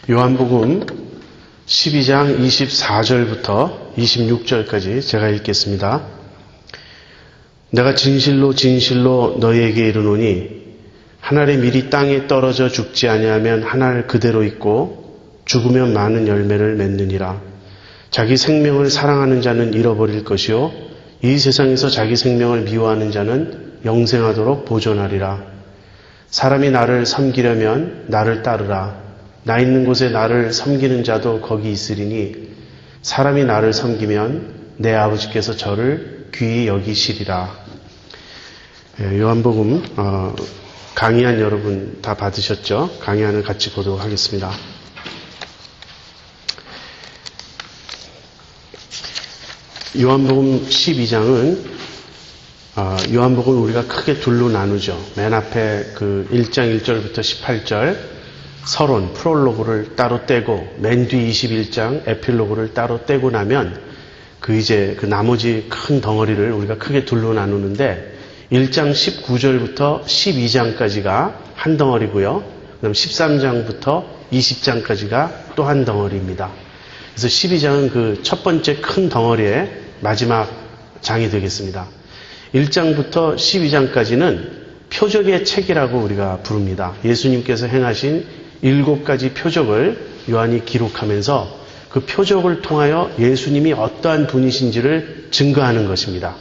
요한복음 12장 24절부터 26절까지 제가 읽겠습니다. 내가 진실로 진실로 너희에게 이르노니 한 알의 밀이 땅에 떨어져 죽지 아니하면 한 알 그대로 있고 죽으면 많은 열매를 맺느니라. 자기 생명을 사랑하는 자는 잃어버릴 것이요 이 세상에서 자기 생명을 미워하는 자는 영생하도록 보존하리라. 사람이 나를 섬기려면 나를 따르라. 나 있는 곳에 나를 섬기는 자도 거기 있으리니 사람이 나를 섬기면 내 아버지께서 저를 귀히 여기시리라. 요한복음 강의한 여러분 다 받으셨죠? 강의안을 같이 보도록 하겠습니다. 요한복음 12장은 요한복음을 우리가 크게 둘로 나누죠. 맨 앞에 그 1장 1절부터 18절 서론, 프롤로그를 따로 떼고 맨 뒤 21장 에필로그를 따로 떼고 나면 그 나머지 큰 덩어리를 우리가 크게 둘로 나누는데 1장 19절부터 12장까지가 한 덩어리고요. 그다음 13장부터 20장까지가 또 한 덩어리입니다. 그래서 12장은 그 첫 번째 큰 덩어리의 마지막 장이 되겠습니다. 1장부터 12장까지는 표적의 책이라고 우리가 부릅니다. 예수님께서 행하신 7가지 표적을 요한이 기록하면서 그 표적을 통하여 예수님이 어떠한 분이신지를 증거하는 것입니다.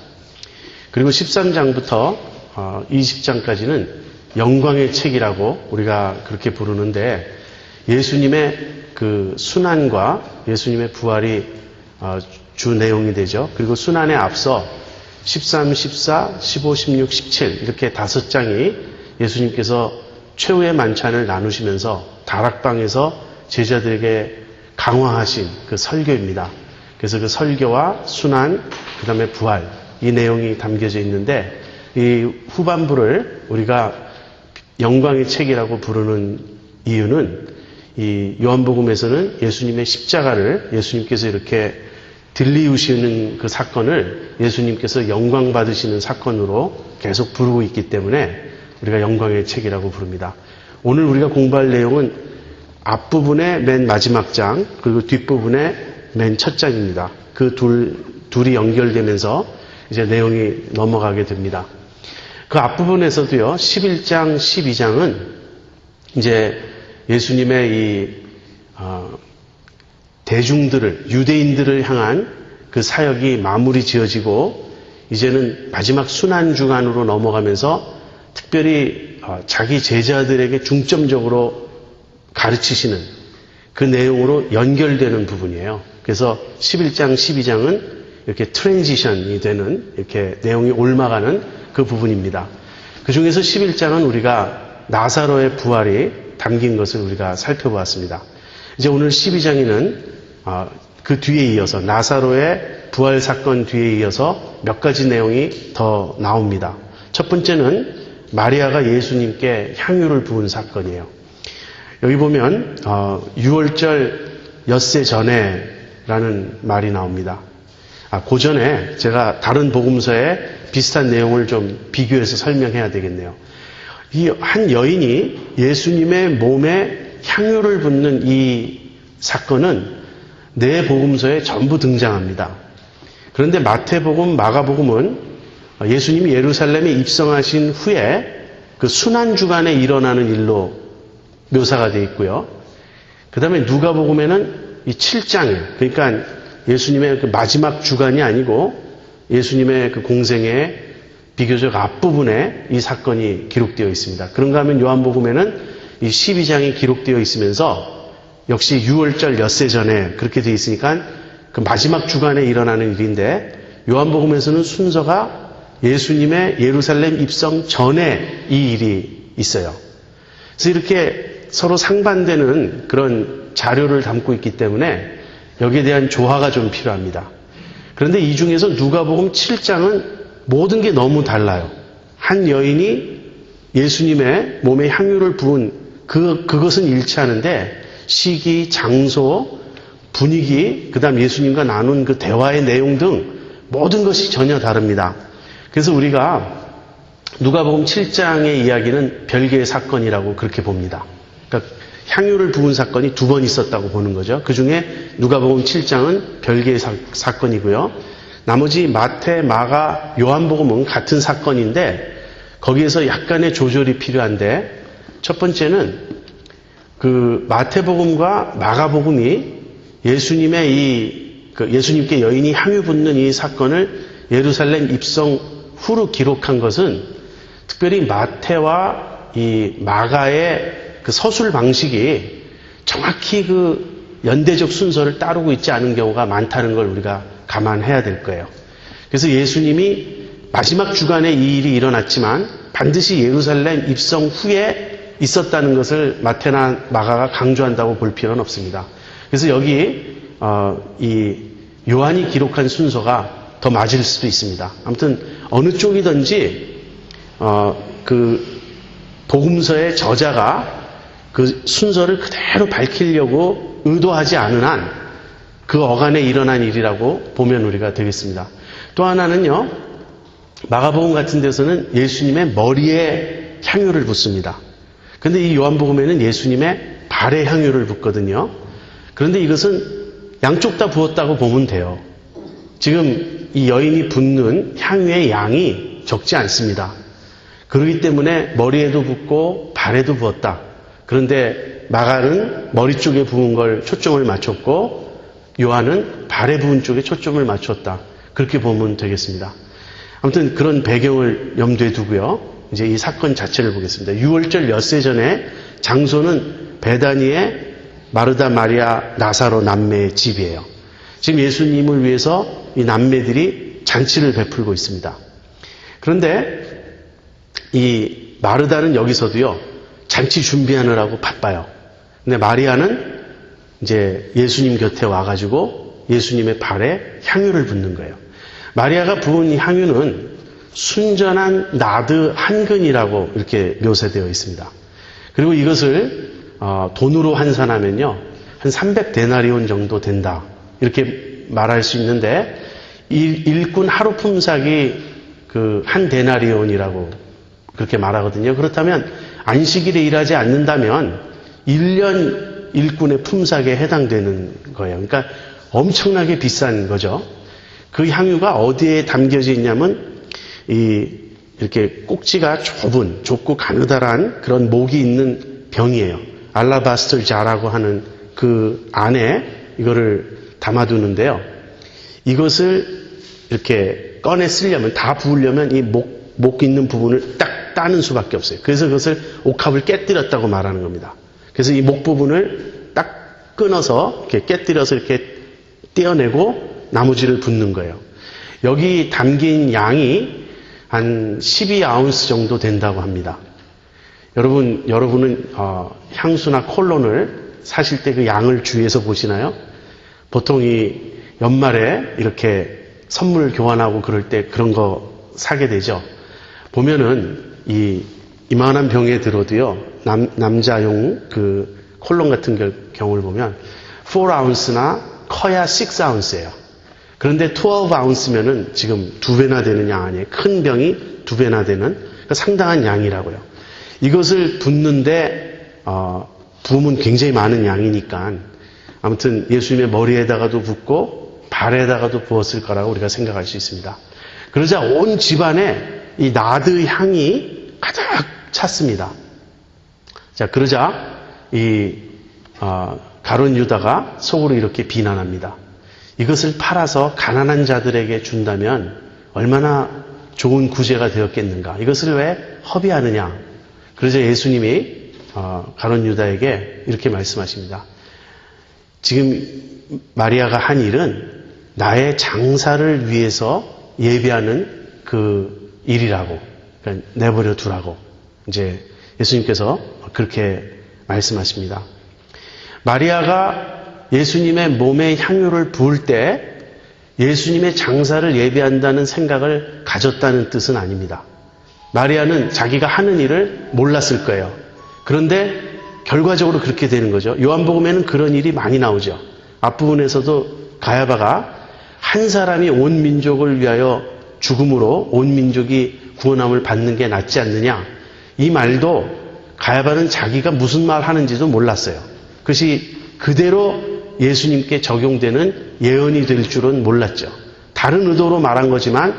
그리고 13장부터 20장까지는 영광의 책이라고 우리가 그렇게 부르는데 예수님의 그 순환과 예수님의 부활이 주 내용이 되죠. 그리고 순환에 앞서 13, 14, 15, 16, 17 이렇게 5장이 예수님께서 최후의 만찬을 나누시면서 다락방에서 제자들에게 강화하신 그 설교입니다. 그래서 그 설교와 순환, 그 다음에 부활 이 내용이 담겨져 있는데 이 후반부를 우리가 영광의 책이라고 부르는 이유는 이 요한복음에서는 예수님의 십자가를 예수님께서 이렇게 들리우시는 그 사건을 예수님께서 영광 받으시는 사건으로 계속 부르고 있기 때문에 우리가 영광의 책이라고 부릅니다. 오늘 우리가 공부할 내용은 앞부분의 맨 마지막 장 그리고 뒷부분의 맨 첫 장입니다. 그 둘이 연결되면서 이제 내용이 넘어가게 됩니다. 그 앞부분에서도요, 11장, 12장은 이제 예수님의 이 대중들을, 유대인들을 향한 그 사역이 마무리 지어지고 이제는 마지막 순환주간으로 넘어가면서 특별히 자기 제자들에게 중점적으로 가르치시는 그 내용으로 연결되는 부분이에요. 그래서 11장, 12장은 이렇게 트랜지션이 되는 이렇게 내용이 옮아가는 그 부분입니다. 그 중에서 11장은 우리가 나사로의 부활이 담긴 것을 우리가 살펴보았습니다. 이제 오늘 12장에는 그 뒤에 이어서 나사로의 부활 사건 뒤에 이어서 몇 가지 내용이 더 나옵니다. 첫 번째는 마리아가 예수님께 향유를 부은 사건이에요. 여기 보면 6월절 엿새 전에 라는 말이 나옵니다. 그 전에 제가 다른 복음서에 비슷한 내용을 좀 비교해서 설명해야 되겠네요. 이 한 여인이 예수님의 몸에 향유를 붓는 이 사건은 네 복음서에 전부 등장합니다. 그런데 마태복음, 마가복음은 예수님이 예루살렘에 입성하신 후에 그 순환주간에 일어나는 일로 묘사가 되어 있고요. 그 다음에 누가복음에는 이 7장에, 그러니까 예수님의 그 마지막 주간이 아니고 예수님의 그 공생의 비교적 앞부분에 이 사건이 기록되어 있습니다. 그런가 하면 요한복음에는 이 12장이 기록되어 있으면서 역시 6월절 엿새 전에 그렇게 되어 있으니까 그 마지막 주간에 일어나는 일인데 요한복음에서는 순서가 예수님의 예루살렘 입성 전에 이 일이 있어요. 그래서 이렇게 서로 상반되는 그런 자료를 담고 있기 때문에 여기에 대한 조화가 좀 필요합니다. 그런데 이 중에서 누가복음 7장은 모든 게 너무 달라요. 한 여인이 예수님의 몸에 향유를 부은 그것은 일치하는데 시기, 장소, 분위기, 그 다음 예수님과 나눈 그 대화의 내용 등 모든 것이 전혀 다릅니다. 그래서 우리가 누가복음 7장의 이야기는 별개의 사건이라고 그렇게 봅니다. 그러니까 향유를 부은 사건이 2번 있었다고 보는 거죠. 그 중에 누가복음 7장은 별개의 사건이고요. 나머지 마태, 마가, 요한복음은 같은 사건인데 거기에서 약간의 조절이 필요한데, 첫 번째는 그 마태복음과 마가복음이 예수님께 여인이 향유 붓는 이 사건을 예루살렘 입성 후로 기록한 것은 특별히 마태와 이 마가의 그 서술 방식이 정확히 그 연대적 순서를 따르고 있지 않은 경우가 많다는 걸 우리가 감안해야 될 거예요. 그래서 예수님이 마지막 주간에 이 일이 일어났지만 반드시 예루살렘 입성 후에 있었다는 것을 마태나 마가가 강조한다고 볼 필요는 없습니다. 그래서 여기 이 요한이 기록한 순서가 더 맞을 수도 있습니다. 아무튼 어느 쪽이든지 그 복음서의 저자가 그 순서를 그대로 밝히려고 의도하지 않은 한 그 어간에 일어난 일이라고 보면 우리가 되겠습니다. 또 하나는요, 마가복음 같은 데서는 예수님의 머리에 향유를 붓습니다. 그런데 이 요한복음에는 예수님의 발에 향유를 붓거든요. 그런데 이것은 양쪽 다 부었다고 보면 돼요. 지금 이 여인이 붓는 향유의 양이 적지 않습니다. 그렇기 때문에 머리에도 붓고 발에도 부었다. 그런데 마가는 머리 쪽에 부은 걸 초점을 맞췄고 요한은 발에 부은 쪽에 초점을 맞췄다. 그렇게 보면 되겠습니다. 아무튼 그런 배경을 염두에 두고요. 이제 이 사건 자체를 보겠습니다. 6월절 엿새 전에 장소는 베다니의 마르다, 마리아, 나사로 남매의 집이에요. 지금 예수님을 위해서 이 남매들이 잔치를 베풀고 있습니다. 그런데 이 마르다는 여기서도요, 잔치 준비하느라고 바빠요. 근데 마리아는 이제 예수님 곁에 와가지고 예수님의 발에 향유를 붓는 거예요. 마리아가 부은 이 향유는 순전한 나드 한 근이라고 이렇게 묘사되어 있습니다. 그리고 이것을 돈으로 환산하면요, 한 300데나리온 정도 된다. 이렇게 말할 수 있는데, 일꾼 하루 품삯이 그 한 데나리온이라고 그렇게 말하거든요. 그렇다면 안식일에 일하지 않는다면 1년 일꾼의 품삯에 해당되는 거예요. 그러니까 엄청나게 비싼 거죠. 그 향유가 어디에 담겨져 있냐면 이렇게 꼭지가 좁고 가느다란 그런 목이 있는 병이에요. 알라바스터 자라고 하는 그 안에 이거를 담아두는데요. 이것을 이렇게 꺼내 쓰려면, 다 부으려면 이 목 있는 부분을 딱 따는 수밖에 없어요. 그래서 그것을 옥합을 깨뜨렸다고 말하는 겁니다. 그래서 이 목 부분을 딱 끊어서 이렇게 깨뜨려서 이렇게 떼어내고 나머지를 붓는 거예요. 여기 담긴 양이 한 12아운스 정도 된다고 합니다. 여러분은 향수나 콜론을 사실 때 그 양을 주의해서 보시나요? 보통 이 연말에 이렇게 선물 교환하고 그럴 때 그런 거 사게 되죠. 보면은 이만한 병에 들어도요, 남자용 그 콜론 같은 경우를 보면 4아운스나 커야 6아운스예요. 그런데 12아운스면은 지금 2배나 되는 양 아니에요. 큰 병이 2배나 되는, 그러니까 상당한 양이라고요. 이것을 붓는데 부으면 굉장히 많은 양이니까 아무튼 예수님의 머리에다가도 붓고 발에다가도 부었을 거라고 우리가 생각할 수 있습니다. 그러자 온 집안에 이 나드 향이 가득 찼습니다. 자, 그러자 가룟 유다가 속으로 이렇게 비난합니다. 이것을 팔아서 가난한 자들에게 준다면 얼마나 좋은 구제가 되었겠는가. 이것을 왜 허비하느냐. 그러자 예수님이 가룟 유다에게 이렇게 말씀하십니다. 지금 마리아가 한 일은 나의 장사를 위해서 예비하는 그 일이라고, 그러니까 내버려 두라고 이제 예수님께서 그렇게 말씀하십니다. 마리아가 예수님의 몸에 향유를 부을 때 예수님의 장사를 예비한다는 생각을 가졌다는 뜻은 아닙니다. 마리아는 자기가 하는 일을 몰랐을 거예요. 그런데 결과적으로 그렇게 되는 거죠. 요한복음에는 그런 일이 많이 나오죠. 앞부분에서도 가야바가 한 사람이 온 민족을 위하여 죽음으로 온 민족이 구원함을 받는 게 낫지 않느냐. 이 말도 가야바는 자기가 무슨 말 하는지도 몰랐어요. 그것이 그대로 예수님께 적용되는 예언이 될 줄은 몰랐죠. 다른 의도로 말한 거지만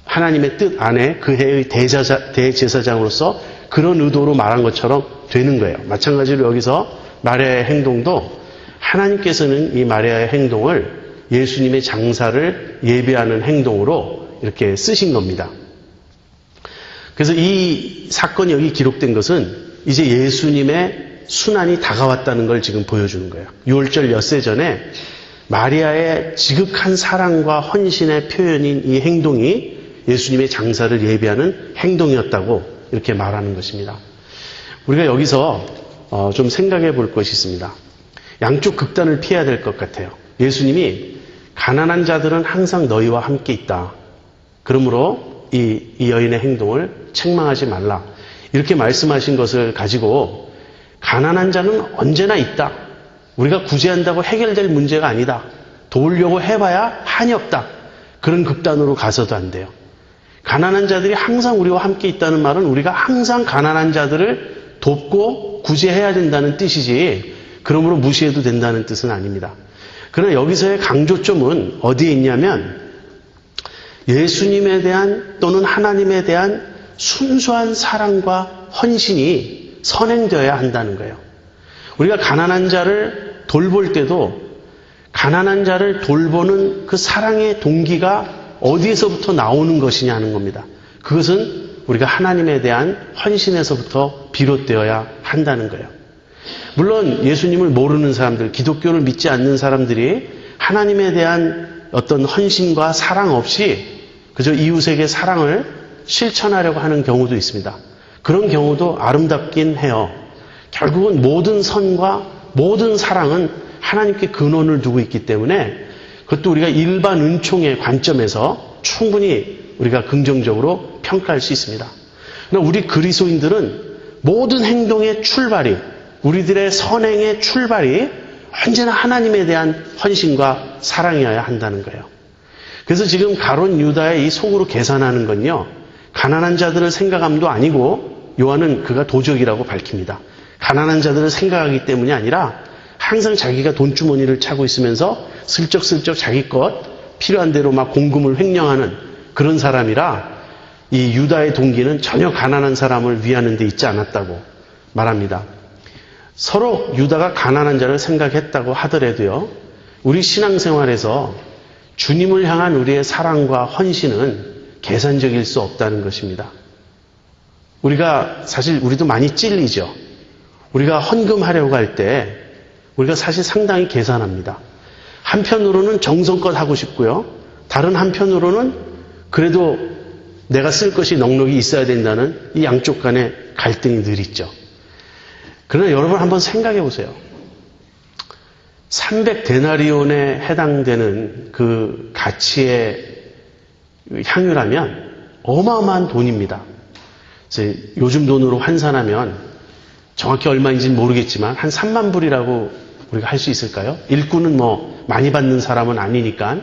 하나님의 뜻 안에 그 해의 대제사장으로서 그런 의도로 말한 것처럼 되는 거예요. 마찬가지로 여기서 마리아의 행동도 하나님께서는 이 마리아의 행동을 예수님의 장사를 예배하는 행동으로 이렇게 쓰신 겁니다. 그래서 이 사건이 여기 기록된 것은 이제 예수님의 순환이 다가왔다는 걸 지금 보여주는 거예요. 6월절 엿새 전에 마리아의 지극한 사랑과 헌신의 표현인 이 행동이 예수님의 장사를 예배하는 행동이었다고 이렇게 말하는 것입니다. 우리가 여기서 좀 생각해 볼 것이 있습니다. 양쪽 극단을 피해야 될 것 같아요. 예수님이 가난한 자들은 항상 너희와 함께 있다. 그러므로 이 여인의 행동을 책망하지 말라. 이렇게 말씀하신 것을 가지고 가난한 자는 언제나 있다. 우리가 구제한다고 해결될 문제가 아니다. 도우려고 해봐야 한이 없다. 그런 극단으로 가서도 안 돼요. 가난한 자들이 항상 우리와 함께 있다는 말은 우리가 항상 가난한 자들을 돕고 구제해야 된다는 뜻이지 그러므로 무시해도 된다는 뜻은 아닙니다. 그러나 여기서의 강조점은 어디에 있냐면 예수님에 대한 또는 하나님에 대한 순수한 사랑과 헌신이 선행되어야 한다는 거예요. 우리가 가난한 자를 돌볼 때도 가난한 자를 돌보는 그 사랑의 동기가 어디에서부터 나오는 것이냐는 겁니다. 그것은 우리가 하나님에 대한 헌신에서부터 비롯되어야 한다는 거예요. 물론 예수님을 모르는 사람들, 기독교를 믿지 않는 사람들이 하나님에 대한 어떤 헌신과 사랑 없이 그저 이웃에게 사랑을 실천하려고 하는 경우도 있습니다. 그런 경우도 아름답긴 해요. 결국은 모든 선과 모든 사랑은 하나님께 근원을 두고 있기 때문에 그것도 우리가 일반 은총의 관점에서 충분히 우리가 긍정적으로 평가할 수 있습니다. 그러나 우리 그리스도인들은 모든 행동의 출발이 우리들의 선행의 출발이 언제나 하나님에 대한 헌신과 사랑이어야 한다는 거예요. 그래서 지금 가룟 유다의 이 속으로 계산하는 건요. 가난한 자들을 생각함도 아니고 요한은 그가 도적이라고 밝힙니다. 가난한 자들을 생각하기 때문이 아니라 항상 자기가 돈주머니를 차고 있으면서 슬쩍슬쩍 자기 것 필요한 대로 막 공금을 횡령하는 그런 사람이라 이 유다의 동기는 전혀 가난한 사람을 위하는 데 있지 않았다고 말합니다. 서로 유다가 가난한 자를 생각했다고 하더라도요. 우리 신앙생활에서 주님을 향한 우리의 사랑과 헌신은 계산적일 수 없다는 것입니다. 우리가 사실 우리도 많이 찔리죠. 우리가 헌금하려고 할 때 우리가 사실 상당히 계산합니다. 한편으로는 정성껏 하고 싶고요. 다른 한편으로는 그래도 내가 쓸 것이 넉넉히 있어야 된다는 이 양쪽 간의 갈등이 늘 있죠. 그러나 여러분 한번 생각해 보세요. 300데나리온에 해당되는 그 가치의 향유라면 어마어마한 돈입니다. 요즘 돈으로 환산하면 정확히 얼마인지는 모르겠지만 한 3만 불이라고 우리가 할 수 있을까요? 일꾼은 뭐 많이 받는 사람은 아니니까.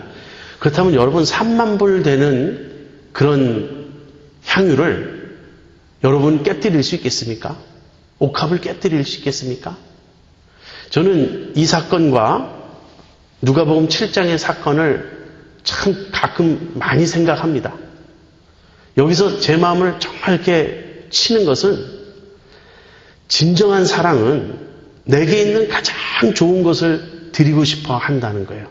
그렇다면 여러분 3만 불 되는 그런 향유를 여러분 깨뜨릴 수 있겠습니까? 옥합을 깨뜨릴 수 있겠습니까? 저는 이 사건과 누가복음 7장의 사건을 참 가끔 많이 생각합니다. 여기서 제 마음을 정말 이렇게 치는 것은 진정한 사랑은 내게 있는 가장 좋은 것을 드리고 싶어 한다는 거예요.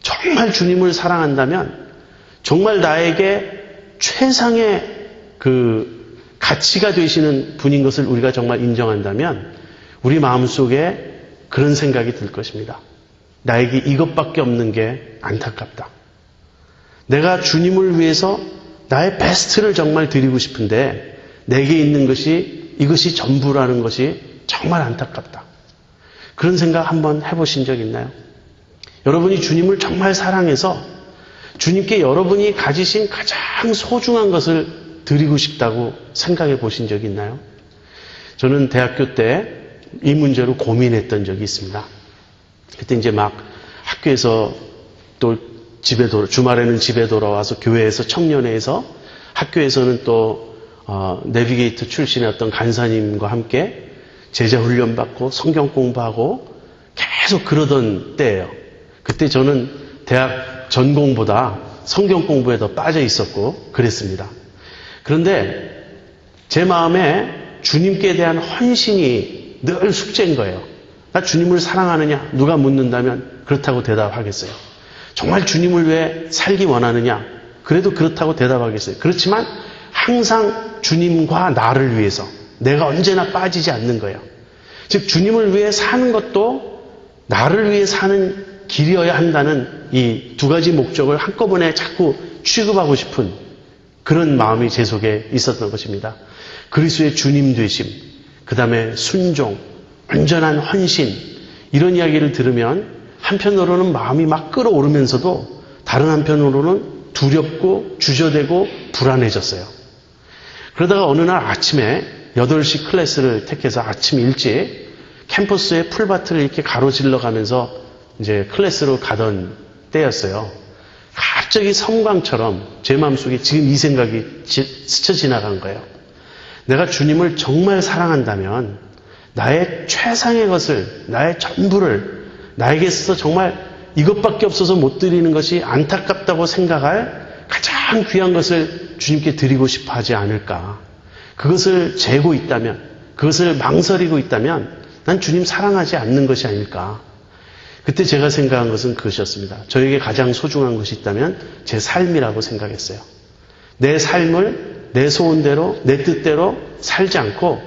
정말 주님을 사랑한다면 정말 나에게 최상의 그 가치가 되시는 분인 것을 우리가 정말 인정한다면 우리 마음속에 그런 생각이 들 것입니다. 나에게 이것밖에 없는 게 안타깝다. 내가 주님을 위해서 나의 베스트를 정말 드리고 싶은데 내게 있는 것이 이것이 전부라는 것이 정말 안타깝다. 그런 생각 한번 해보신 적 있나요? 여러분이 주님을 정말 사랑해서 주님께 여러분이 가지신 가장 소중한 것을 드리고 싶다고 생각해 보신 적이 있나요? 저는 대학교 때 이 문제로 고민했던 적이 있습니다. 그때 이제 막 학교에서 또 주말에는 집에 돌아와서 교회에서 청년회에서 학교에서는 또 내비게이터 출신의 어떤 간사님과 함께 제자 훈련 받고 성경 공부하고 계속 그러던 때예요. 그때 저는 대학 전공보다 성경 공부에 더 빠져 있었고 그랬습니다. 그런데 제 마음에 주님께 대한 헌신이 늘 숙제인 거예요. 나 주님을 사랑하느냐? 누가 묻는다면 그렇다고 대답하겠어요. 정말 주님을 위해 살기 원하느냐? 그래도 그렇다고 대답하겠어요. 그렇지만 항상 주님과 나를 위해서 내가 언제나 빠지지 않는 거예요. 즉 주님을 위해 사는 것도 나를 위해 사는 길이어야 한다는 이 두 가지 목적을 한꺼번에 자꾸 취급하고 싶은 그런 마음이 제 속에 있었던 것입니다. 그리스도의 주님 되심, 그 다음에 순종, 온전한 헌신, 이런 이야기를 들으면 한편으로는 마음이 막 끓어오르면서도 다른 한편으로는 두렵고 주저되고 불안해졌어요. 그러다가 어느 날 아침에 8시 클래스를 택해서 아침 일찍 캠퍼스의 풀밭을 이렇게 가로질러 가면서 이제 클래스로 가던 때였어요. 갑자기 섬광처럼 제 마음속에 지금 이 생각이 스쳐 지나간 거예요. 내가 주님을 정말 사랑한다면 나의 최상의 것을, 나의 전부를 나에게 있어서 정말 이것밖에 없어서 못 드리는 것이 안타깝다고 생각할 가장 귀한 것을 주님께 드리고 싶어 하지 않을까. 그것을 재고 있다면, 그것을 망설이고 있다면 난 주님 사랑하지 않는 것이 아닐까. 그때 제가 생각한 것은 그것이었습니다. 저에게 가장 소중한 것이 있다면 제 삶이라고 생각했어요. 내 삶을 내 소원대로, 내 뜻대로 살지 않고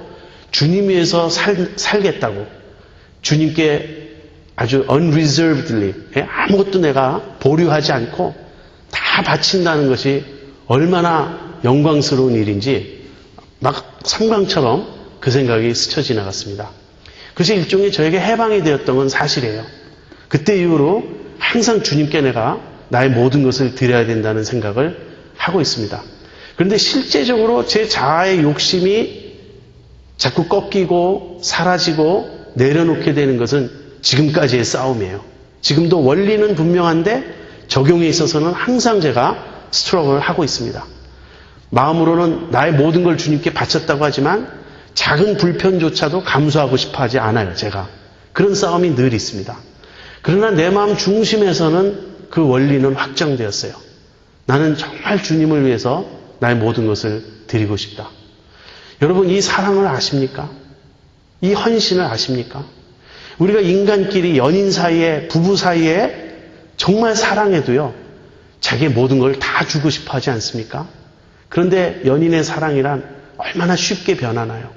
주님 위해서 살겠다고, 주님께 아주 unreservedly, 아무것도 내가 보류하지 않고 다 바친다는 것이 얼마나 영광스러운 일인지 막 섬광처럼 그 생각이 스쳐 지나갔습니다. 그것이 일종의 저에게 해방이 되었던 건 사실이에요. 그때 이후로 항상 주님께 내가 나의 모든 것을 드려야 된다는 생각을 하고 있습니다. 그런데 실제적으로 제 자아의 욕심이 자꾸 꺾이고 사라지고 내려놓게 되는 것은 지금까지의 싸움이에요. 지금도 원리는 분명한데 적용에 있어서는 항상 제가 스트러글을 하고 있습니다. 마음으로는 나의 모든 걸 주님께 바쳤다고 하지만 작은 불편조차도 감수하고 싶어 하지 않아요, 제가. 그런 싸움이 늘 있습니다. 그러나 내 마음 중심에서는 그 원리는 확정되었어요. 나는 정말 주님을 위해서 나의 모든 것을 드리고 싶다. 여러분, 이 사랑을 아십니까? 이 헌신을 아십니까? 우리가 인간끼리 연인 사이에, 부부 사이에 정말 사랑해도요, 자기의 모든 걸 다 주고 싶어 하지 않습니까? 그런데 연인의 사랑이란 얼마나 쉽게 변하나요?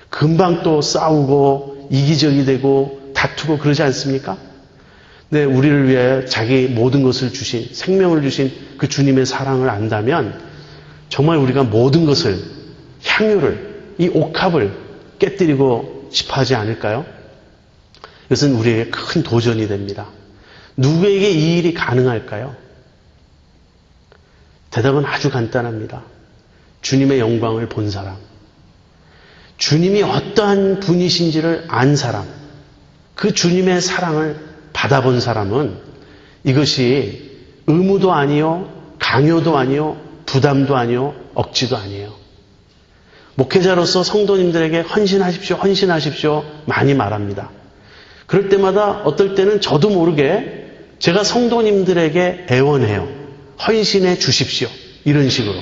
금방 또 싸우고 이기적이 되고 다투고 그러지 않습니까? 네, 우리를 위해 자기 모든 것을 주신, 생명을 주신 그 주님의 사랑을 안다면 정말 우리가 모든 것을, 향유를, 이 옥합을 깨뜨리고 싶어 하지 않을까요? 이것은 우리에게 큰 도전이 됩니다. 누구에게 이 일이 가능할까요? 대답은 아주 간단합니다. 주님의 영광을 본 사람, 주님이 어떠한 분이신지를 안 사람, 그 주님의 사랑을 받아본 사람은 이것이 의무도 아니요, 강요도 아니요, 부담도 아니요, 억지도 아니에요. 목회자로서 성도님들에게 헌신하십시오, 헌신하십시오 많이 말합니다. 그럴 때마다 어떨 때는 저도 모르게 제가 성도님들에게 애원해요. 헌신해 주십시오. 이런 식으로.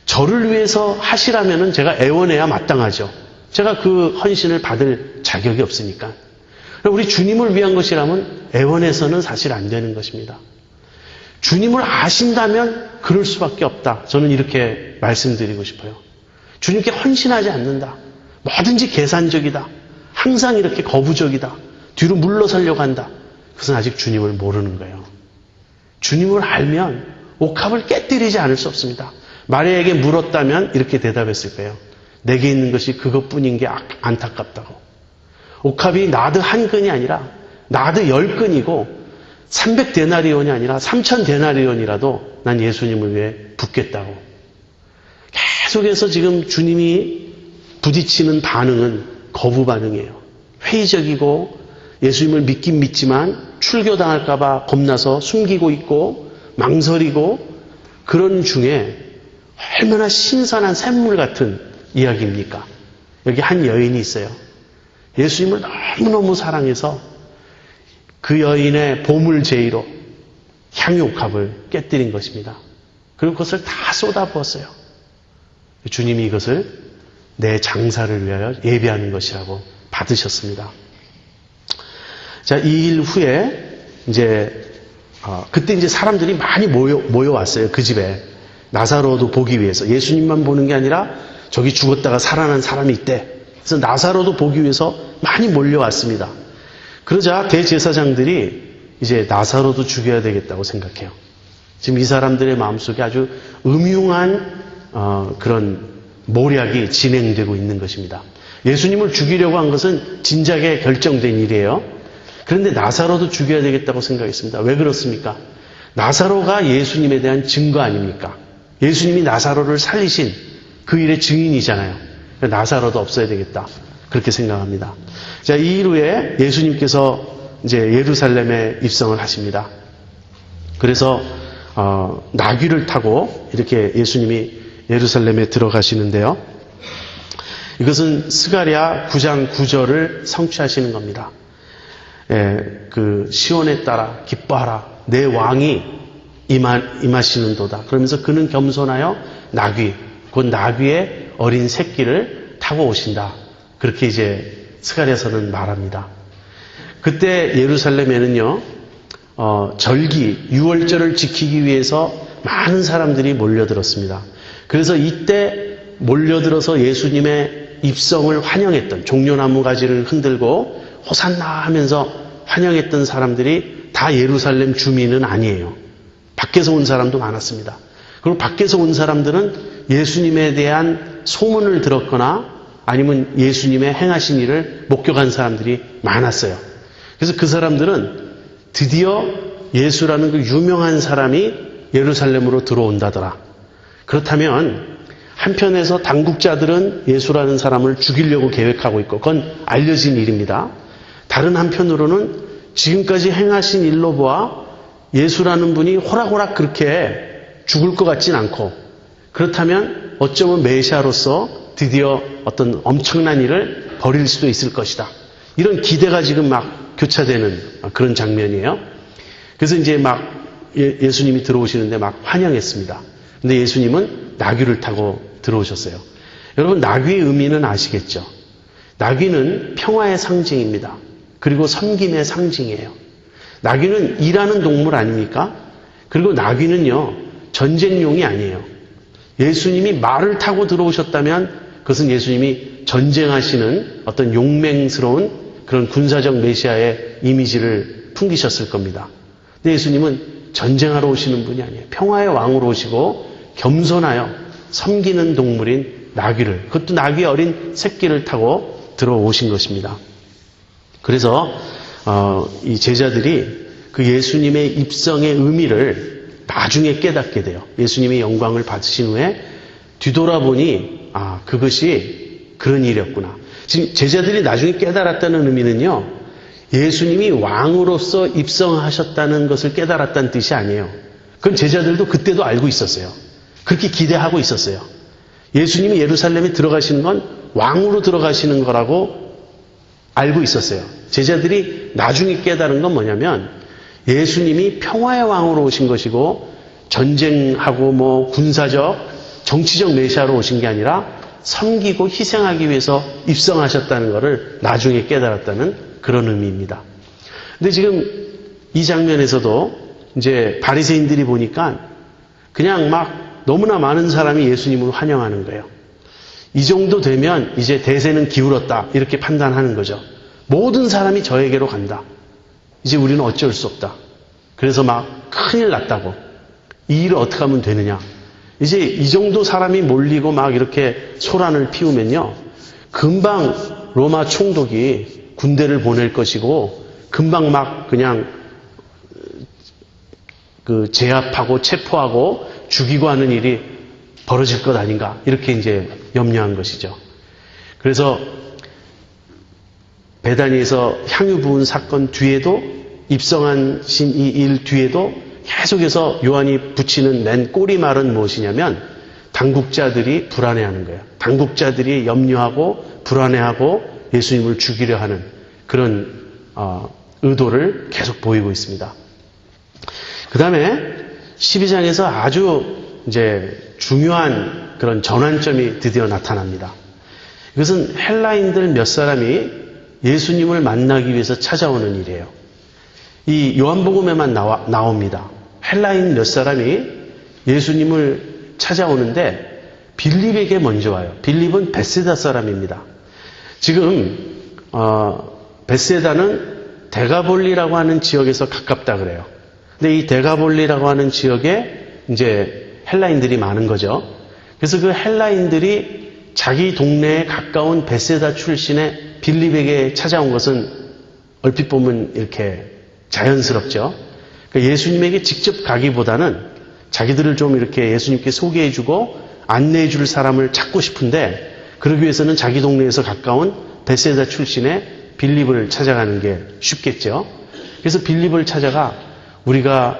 저를 위해서 하시라면은 제가 애원해야 마땅하죠. 제가 그 헌신을 받을 자격이 없으니까. 우리 주님을 위한 것이라면 애원해서는 사실 안 되는 것입니다. 주님을 아신다면 그럴 수밖에 없다. 저는 이렇게 말씀드리고 싶어요. 주님께 헌신하지 않는다. 뭐든지 계산적이다. 항상 이렇게 거부적이다. 뒤로 물러서려고 한다. 그것은 아직 주님을 모르는 거예요. 주님을 알면 옥합을 깨뜨리지 않을 수 없습니다. 마리아에게 물었다면 이렇게 대답했을 거예요. 내게 있는 것이 그것뿐인 게 안타깝다고. 옥합이 나드 한 근이 아니라 나드 10근이고 300데나리온이 아니라 3000데나리온이라도 난 예수님을 위해 붓겠다고. 계속해서 지금 주님이 부딪히는 반응은 거부 반응이에요. 회의적이고 예수님을 믿긴 믿지만 출교당할까 봐 겁나서 숨기고 있고 망설이고 그런 중에 얼마나 신선한 샘물 같은 이야기입니까? 여기 한 여인이 있어요. 예수님을 너무너무 사랑해서 그 여인의 보물제의로 향유옥합을 깨뜨린 것입니다. 그리고 그것을 다 쏟아부었어요. 주님이 이것을 내 장사를 위하여 예비하는 것이라고 받으셨습니다. 자, 이 일 후에 그때 사람들이 많이 모여왔어요. 그 집에. 나사로도 보기 위해서. 예수님만 보는 게 아니라 저기 죽었다가 살아난 사람이 있대. 그래서 나사로도 보기 위해서 많이 몰려왔습니다. 그러자 대제사장들이 이제 나사로도 죽여야 되겠다고 생각해요. 지금 이 사람들의 마음속에 아주 음흉한 그런 모략이 진행되고 있는 것입니다. 예수님을 죽이려고 한 것은 진작에 결정된 일이에요. 그런데 나사로도 죽여야 되겠다고 생각했습니다. 왜 그렇습니까? 나사로가 예수님에 대한 증거 아닙니까? 예수님이 나사로를 살리신 그 일의 증인이잖아요. 나사로도 없어야 되겠다. 그렇게 생각합니다. 자, 이 일 후에 예수님께서 이제 예루살렘에 입성을 하십니다. 그래서 나귀를 타고 이렇게 예수님이 예루살렘에 들어가시는데요. 이것은 스가랴 9장 9절을 성취하시는 겁니다. 그 시온에 따라 기뻐하라 내 왕이 임하시는도다. 그러면서 그는 겸손하여 나귀 곧 나귀의 어린 새끼를 타고 오신다. 그렇게 이제 스가랴서는 말합니다. 그때 예루살렘에는요 절기 유월절을 지키기 위해서 많은 사람들이 몰려들었습니다. 그래서 이때 몰려들어서 예수님의 입성을 환영했던 종려나무 가지를 흔들고 호산나 하면서 환영했던 사람들이 다 예루살렘 주민은 아니에요. 밖에서 온 사람도 많았습니다. 그리고 밖에서 온 사람들은 예수님에 대한 소문을 들었거나 아니면 예수님의 행하신 일을 목격한 사람들이 많았어요. 그래서 그 사람들은 드디어 예수라는 그 유명한 사람이 예루살렘으로 들어온다더라. 그렇다면 한편에서 당국자들은 예수라는 사람을 죽이려고 계획하고 있고 그건 알려진 일입니다. 다른 한편으로는 지금까지 행하신 일로 보아 예수라는 분이 호락호락 그렇게 죽을 것 같진 않고 그렇다면 어쩌면 메시아로서 드디어 어떤 엄청난 일을 벌일 수도 있을 것이다. 이런 기대가 지금 막 교차되는 그런 장면이에요. 그래서 이제 막 예수님이 들어오시는데 막 환영했습니다. 근데 예수님은 나귀를 타고 들어오셨어요. 여러분 나귀의 의미는 아시겠죠? 나귀는 평화의 상징입니다. 그리고 섬김의 상징이에요. 나귀는 일하는 동물 아닙니까? 그리고 나귀는요 전쟁용이 아니에요. 예수님이 말을 타고 들어오셨다면 그것은 예수님이 전쟁하시는 어떤 용맹스러운 그런 군사적 메시아의 이미지를 풍기셨을 겁니다. 근데 예수님은 전쟁하러 오시는 분이 아니에요. 평화의 왕으로 오시고 겸손하여 섬기는 동물인 나귀를, 그것도 나귀의 어린 새끼를 타고 들어오신 것입니다. 그래서 이 제자들이 그 예수님의 입성의 의미를 나중에 깨닫게 돼요. 예수님이 영광을 받으신 후에 뒤돌아보니 그것이 그런 일이었구나. 지금 제자들이 나중에 깨달았다는 의미는요. 예수님이 왕으로서 입성하셨다는 것을 깨달았다는 뜻이 아니에요. 그건 제자들도 그때도 알고 있었어요. 그렇게 기대하고 있었어요. 예수님이 예루살렘에 들어가시는 건 왕으로 들어가시는 거라고 알고 있었어요. 제자들이 나중에 깨달은 건 뭐냐면 예수님이 평화의 왕으로 오신 것이고 전쟁하고 뭐 군사적 정치적 메시아로 오신 게 아니라 섬기고 희생하기 위해서 입성하셨다는 것을 나중에 깨달았다는 그런 의미입니다. 근데 지금 이 장면에서도 이제 바리새인들이 보니까 그냥 막 너무나 많은 사람이 예수님을 환영하는 거예요. 이 정도 되면 이제 대세는 기울었다 이렇게 판단하는 거죠. 모든 사람이 저에게로 간다. 이제 우리는 어쩔 수 없다. 그래서 막 큰일 났다고. 이 일을 어떻게 하면 되느냐. 이제 이 정도 사람이 몰리고 막 이렇게 소란을 피우면요. 금방 로마 총독이 군대를 보낼 것이고 금방 막 그냥 제압하고 체포하고 죽이고 하는 일이 벌어질 것 아닌가. 이렇게 이제 염려한 것이죠. 그래서 베다니에서 향유 부은 사건 뒤에도 입성하신 이 일 뒤에도 계속해서 요한이 붙이는 맨 꼬리말은 무엇이냐면 당국자들이 불안해하는 거예요. 당국자들이 염려하고 불안해하고 예수님을 죽이려 하는 그런 의도를 계속 보이고 있습니다. 그 다음에 12장에서 아주 이제 중요한 그런 전환점이 드디어 나타납니다. 이것은 헬라인들 몇 사람이 예수님을 만나기 위해서 찾아오는 일이에요. 이 요한복음에만 나옵니다. 헬라인 몇 사람이 예수님을 찾아오는데 빌립에게 먼저 와요. 빌립은 베세다 사람입니다. 지금 베세다는 데가볼리라고 하는 지역에서 가깝다 그래요. 근데 이 데가볼리라고 하는 지역에 이제 헬라인들이 많은 거죠. 그래서 그 헬라인들이 자기 동네에 가까운 베세다 출신의 빌립에게 찾아온 것은 얼핏 보면 이렇게 자연스럽죠. 그러니까 예수님에게 직접 가기보다는 자기들을 좀 이렇게 예수님께 소개해주고 안내해줄 사람을 찾고 싶은데 그러기 위해서는 자기 동네에서 가까운 베세다 출신의 빌립을 찾아가는 게 쉽겠죠. 그래서 빌립을 찾아가 우리가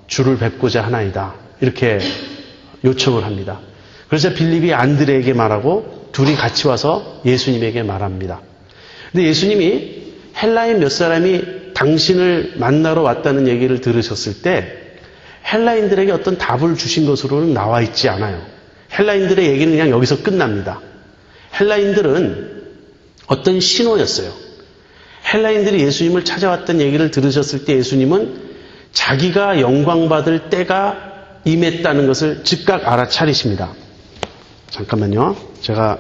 주를 뵙고자 하나이다 이렇게 요청을 합니다. 그래서 빌립이 안드레에게 말하고 둘이 같이 와서 예수님에게 말합니다. 근데 예수님이 헬라인 몇 사람이 당신을 만나러 왔다는 얘기를 들으셨을 때 헬라인들에게 어떤 답을 주신 것으로는 나와 있지 않아요. 헬라인들의 얘기는 그냥 여기서 끝납니다. 헬라인들은 어떤 신호였어요. 헬라인들이 예수님을 찾아왔던 얘기를 들으셨을 때 예수님은 자기가 영광받을 때가 임했다는 것을 즉각 알아차리십니다. 잠깐만요. 제가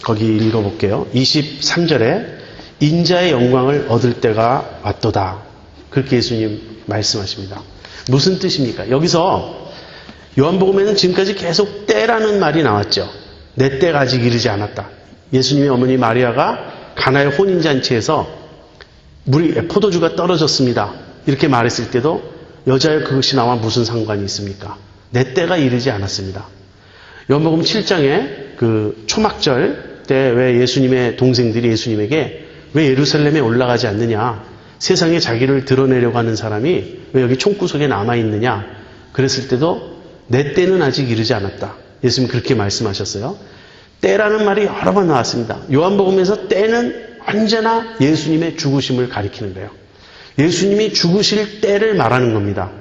거기 읽어볼게요. 23절에 인자의 영광을 얻을 때가 왔도다. 그렇게 예수님 말씀하십니다. 무슨 뜻입니까? 여기서 요한복음에는 지금까지 계속 때라는 말이 나왔죠. 내 때가 아직 이르지 않았다. 예수님의 어머니 마리아가 가나의 혼인잔치에서 포도주가 떨어졌습니다. 이렇게 말했을 때도 여자여 그것이 나와 무슨 상관이 있습니까? 내 때가 이르지 않았습니다. 요한복음 7장에 그 초막절 때 왜 예수님의 동생들이 예수님에게 왜 예루살렘에 올라가지 않느냐? 세상에 자기를 드러내려고 하는 사람이 왜 여기 총구석에 남아있느냐? 그랬을 때도 내 때는 아직 이르지 않았다. 예수님 그렇게 말씀하셨어요. 때라는 말이 여러 번 나왔습니다. 요한복음에서 때는 언제나 예수님의 죽으심을 가리키는 거예요. 예수님이 죽으실 때를 말하는 겁니다.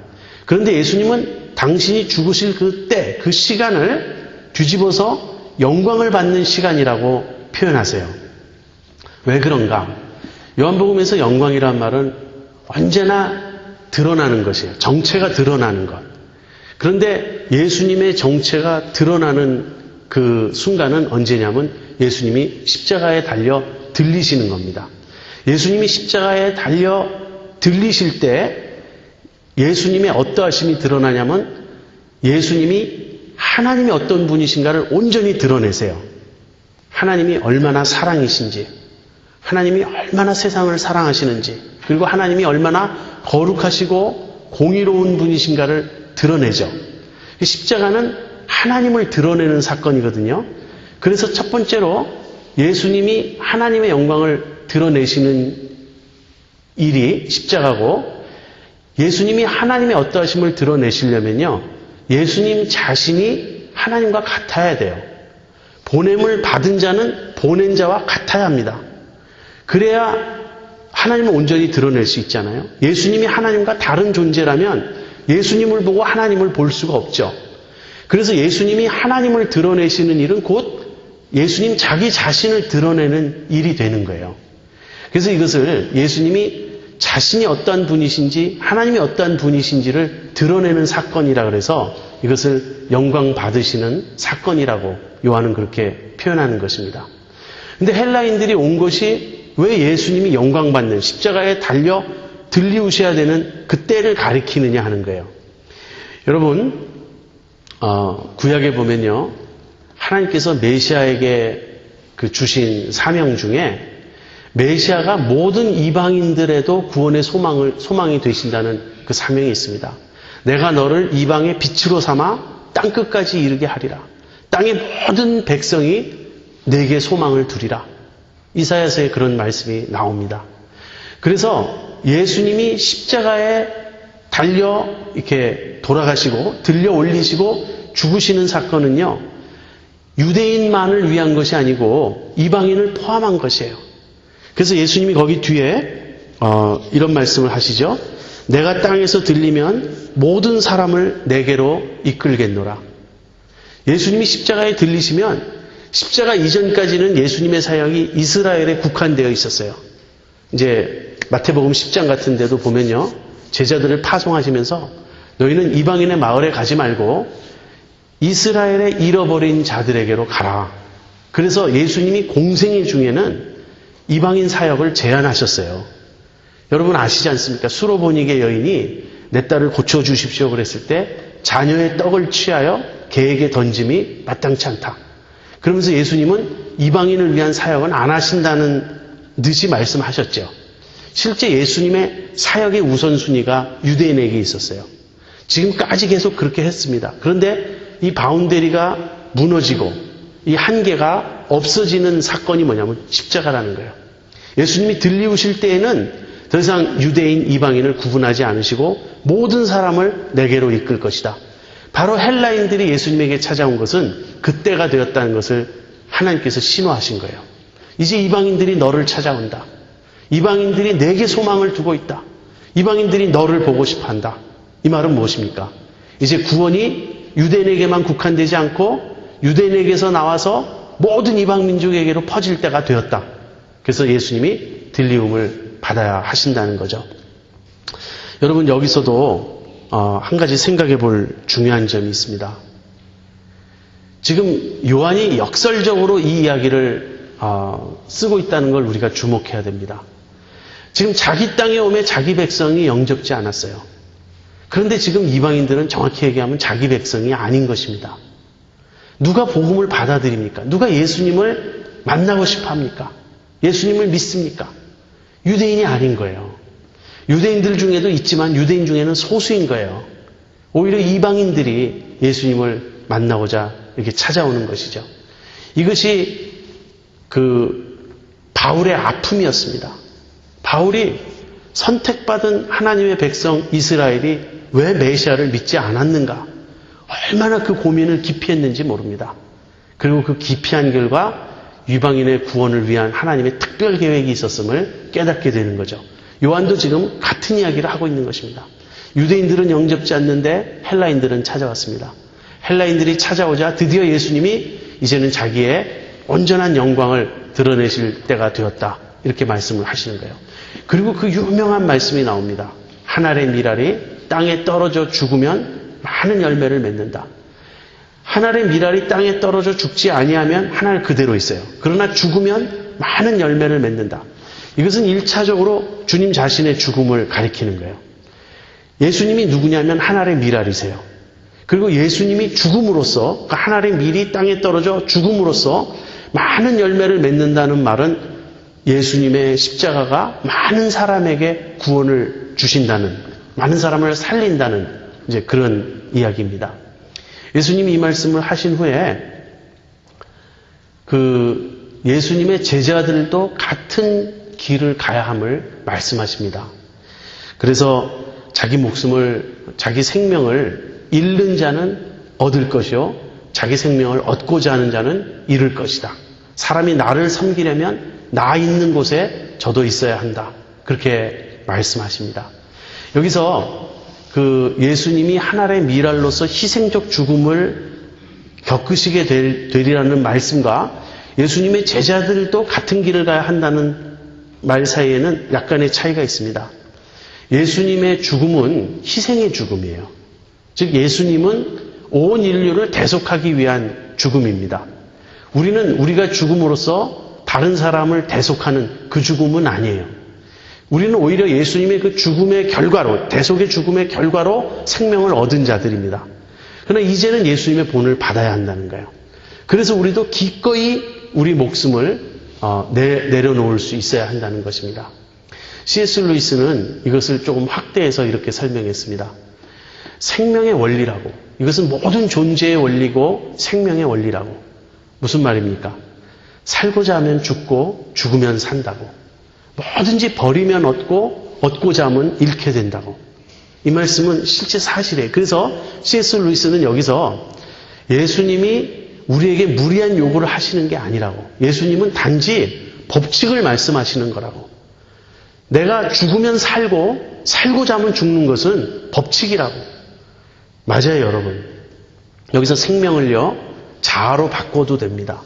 그런데 예수님은 당신이 죽으실 그 때, 그 시간을 뒤집어서 영광을 받는 시간이라고 표현하세요. 왜 그런가? 요한복음에서 영광이란 말은 언제나 드러나는 것이에요. 정체가 드러나는 것. 그런데 예수님의 정체가 드러나는 그 순간은 언제냐면 예수님이 십자가에 달려 들리시는 겁니다. 예수님이 십자가에 달려 들리실 때 예수님의 어떠하심이 드러나냐면 예수님이 하나님이 어떤 분이신가를 온전히 드러내세요. 하나님이 얼마나 사랑이신지, 하나님이 얼마나 세상을 사랑하시는지, 그리고 하나님이 얼마나 거룩하시고 공의로운 분이신가를 드러내죠. 십자가는 하나님을 드러내는 사건이거든요. 그래서 첫 번째로 예수님이 하나님의 영광을 드러내시는 일이 십자가고, 예수님이 하나님의 어떠하심을 드러내시려면요, 예수님 자신이 하나님과 같아야 돼요. 보냄을 받은 자는 보낸 자와 같아야 합니다. 그래야 하나님을 온전히 드러낼 수 있잖아요. 예수님이 하나님과 다른 존재라면 예수님을 보고 하나님을 볼 수가 없죠. 그래서 예수님이 하나님을 드러내시는 일은 곧 예수님 자기 자신을 드러내는 일이 되는 거예요. 그래서 이것을 예수님이 자신이 어떠한 분이신지 하나님이 어떠한 분이신지를 드러내는 사건이라 그래서 이것을 영광 받으시는 사건이라고 요한은 그렇게 표현하는 것입니다. 그런데 헬라인들이 온 것이 왜 예수님이 영광 받는 십자가에 달려 들리우셔야 되는 그때를 가리키느냐 하는 거예요. 여러분 구약에 보면요, 하나님께서 메시아에게 주신 사명 중에 메시아가 모든 이방인들에도 구원의 소망이 되신다는 그 사명이 있습니다. 내가 너를 이방의 빛으로 삼아 땅끝까지 이르게 하리라. 땅의 모든 백성이 내게 소망을 두리라. 이사야서에 그런 말씀이 나옵니다. 그래서 예수님이 십자가에 달려 이렇게 돌아가시고 들려 올리시고 죽으시는 사건은요, 유대인만을 위한 것이 아니고 이방인을 포함한 것이에요. 그래서 예수님이 거기 뒤에 이런 말씀을 하시죠. 내가 땅에서 들리면 모든 사람을 내게로 이끌겠노라. 예수님이 십자가에 들리시면 십자가 이전까지는 예수님의 사역이 이스라엘에 국한되어 있었어요. 이제 마태복음 10장 같은 데도 보면요, 제자들을 파송하시면서 너희는 이방인의 마을에 가지 말고 이스라엘의 잃어버린 자들에게로 가라. 그래서 예수님이 공생애 중에는 이방인 사역을 제안하셨어요. 여러분 아시지 않습니까? 수로보니게 여인이 내 딸을 고쳐주십시오 그랬을 때 자녀의 떡을 취하여 개에게 던짐이 마땅치 않다. 그러면서 예수님은 이방인을 위한 사역은 안 하신다는 듯이 말씀하셨죠. 실제 예수님의 사역의 우선순위가 유대인에게 있었어요. 지금까지 계속 그렇게 했습니다. 그런데 이 바운더리가 무너지고 이 한계가 없어지는 사건이 뭐냐면 십자가라는 거예요. 예수님이 들리우실 때에는 더 이상 유대인, 이방인을 구분하지 않으시고 모든 사람을 내게로 이끌 것이다. 바로 헬라인들이 예수님에게 찾아온 것은 그때가 되었다는 것을 하나님께서 신호하신 거예요. 이제 이방인들이 너를 찾아온다. 이방인들이 내게 소망을 두고 있다. 이방인들이 너를 보고 싶어한다. 이 말은 무엇입니까? 이제 구원이 유대인에게만 국한되지 않고 유대인에게서 나와서 모든 이방 민족에게로 퍼질 때가 되었다. 그래서 예수님이 들리움을 받아야 하신다는 거죠. 여러분 여기서도 한 가지 생각해 볼 중요한 점이 있습니다. 지금 요한이 역설적으로 이 이야기를 쓰고 있다는 걸 우리가 주목해야 됩니다. 지금 자기 땅에 오매 자기 백성이 영접지 않았어요. 그런데 지금 이방인들은 정확히 얘기하면 자기 백성이 아닌 것입니다. 누가 복음을 받아들입니까? 누가 예수님을 만나고 싶어 합니까? 예수님을 믿습니까? 유대인이 아닌 거예요. 유대인들 중에도 있지만 유대인 중에는 소수인 거예요. 오히려 이방인들이 예수님을 만나고자 이렇게 찾아오는 것이죠. 이것이 바울의 아픔이었습니다. 바울이 선택받은 하나님의 백성 이스라엘이 왜 메시아를 믿지 않았는가? 얼마나 그 고민을 깊이 했는지 모릅니다. 그리고 그 기피한 결과 이방인의 구원을 위한 하나님의 특별 계획이 있었음을 깨닫게 되는 거죠. 요한도 지금 같은 이야기를 하고 있는 것입니다. 유대인들은 영접지 않는데 헬라인들은 찾아왔습니다. 헬라인들이 찾아오자 드디어 예수님이 이제는 자기의 온전한 영광을 드러내실 때가 되었다. 이렇게 말씀을 하시는 거예요. 그리고 그 유명한 말씀이 나옵니다. 한 알의 밀알이 땅에 떨어져 죽으면 많은 열매를 맺는다. 한 알의 밀알이 땅에 떨어져 죽지 아니하면 한 알 그대로 있어요. 그러나 죽으면 많은 열매를 맺는다. 이것은 1차적으로 주님 자신의 죽음을 가리키는 거예요. 예수님이 누구냐면 한 알의 밀알이세요. 그리고 예수님이 죽음으로써 한 알의 밀이 땅에 떨어져 죽음으로써 많은 열매를 맺는다는 말은 예수님의 십자가가 많은 사람에게 구원을 주신다는, 많은 사람을 살린다는 이제 그런 이야기입니다. 예수님이 이 말씀을 하신 후에 예수님의 제자들도 같은 길을 가야 함을 말씀하십니다. 그래서 자기 생명을 잃는 자는 얻을 것이요 자기 생명을 얻고자 하는 자는 잃을 것이다. 사람이 나를 섬기려면 나 있는 곳에 저도 있어야 한다. 그렇게 말씀하십니다. 여기서 예수님이 한 알의 밀알로서 희생적 죽음을 겪으시게 되리라는 말씀과 예수님의 제자들도 같은 길을 가야 한다는 말 사이에는 약간의 차이가 있습니다. 예수님의 죽음은 희생의 죽음이에요. 즉 예수님은 온 인류를 대속하기 위한 죽음입니다. 우리는 우리가 죽음으로써 다른 사람을 대속하는 그 죽음은 아니에요. 우리는 오히려 예수님의 그 죽음의 결과로, 대속의 죽음의 결과로 생명을 얻은 자들입니다. 그러나 이제는 예수님의 본을 받아야 한다는 거예요. 그래서 우리도 기꺼이 우리 목숨을 내려놓을 수 있어야 한다는 것입니다. C.S. 루이스는 이것을 조금 확대해서 이렇게 설명했습니다. 생명의 원리라고. 이것은 모든 존재의 원리고 생명의 원리라고. 무슨 말입니까? 살고자 하면 죽고 죽으면 산다고. 뭐든지 버리면 얻고 얻고자 하면 잃게 된다고. 이 말씀은 실제 사실이에요. 그래서 C.S. 루이스는 여기서 예수님이 우리에게 무리한 요구를 하시는 게 아니라고. 예수님은 단지 법칙을 말씀하시는 거라고. 내가 죽으면 살고 살고자 하면 죽는 것은 법칙이라고. 맞아요, 여러분. 여기서 생명을요, 자아로 바꿔도 됩니다.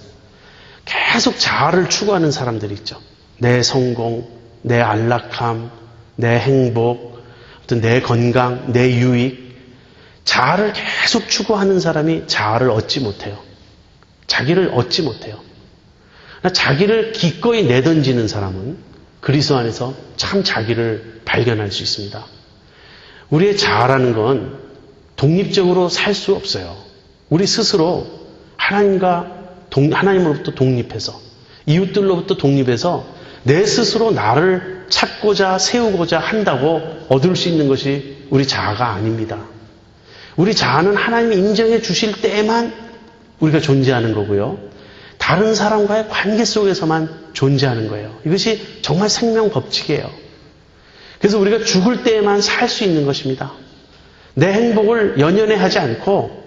계속 자아를 추구하는 사람들이 있죠. 내 성공, 내 안락함, 내 행복, 어떤 내 건강, 내 유익. 자아를 계속 추구하는 사람이 자아를 얻지 못해요. 자기를 얻지 못해요. 자기를 기꺼이 내던지는 사람은 그리스도 안에서 참 자기를 발견할 수 있습니다. 우리의 자아라는 건 독립적으로 살 수 없어요. 우리 스스로 하나님으로부터 독립해서, 이웃들로부터 독립해서 내 스스로 나를 찾고자 세우고자 한다고 얻을 수 있는 것이 우리 자아가 아닙니다. 우리 자아는 하나님이 인정해 주실 때에만 우리가 존재하는 거고요. 다른 사람과의 관계 속에서만 존재하는 거예요. 이것이 정말 생명 법칙이에요. 그래서 우리가 죽을 때에만 살 수 있는 것입니다. 내 행복을 연연해 하지 않고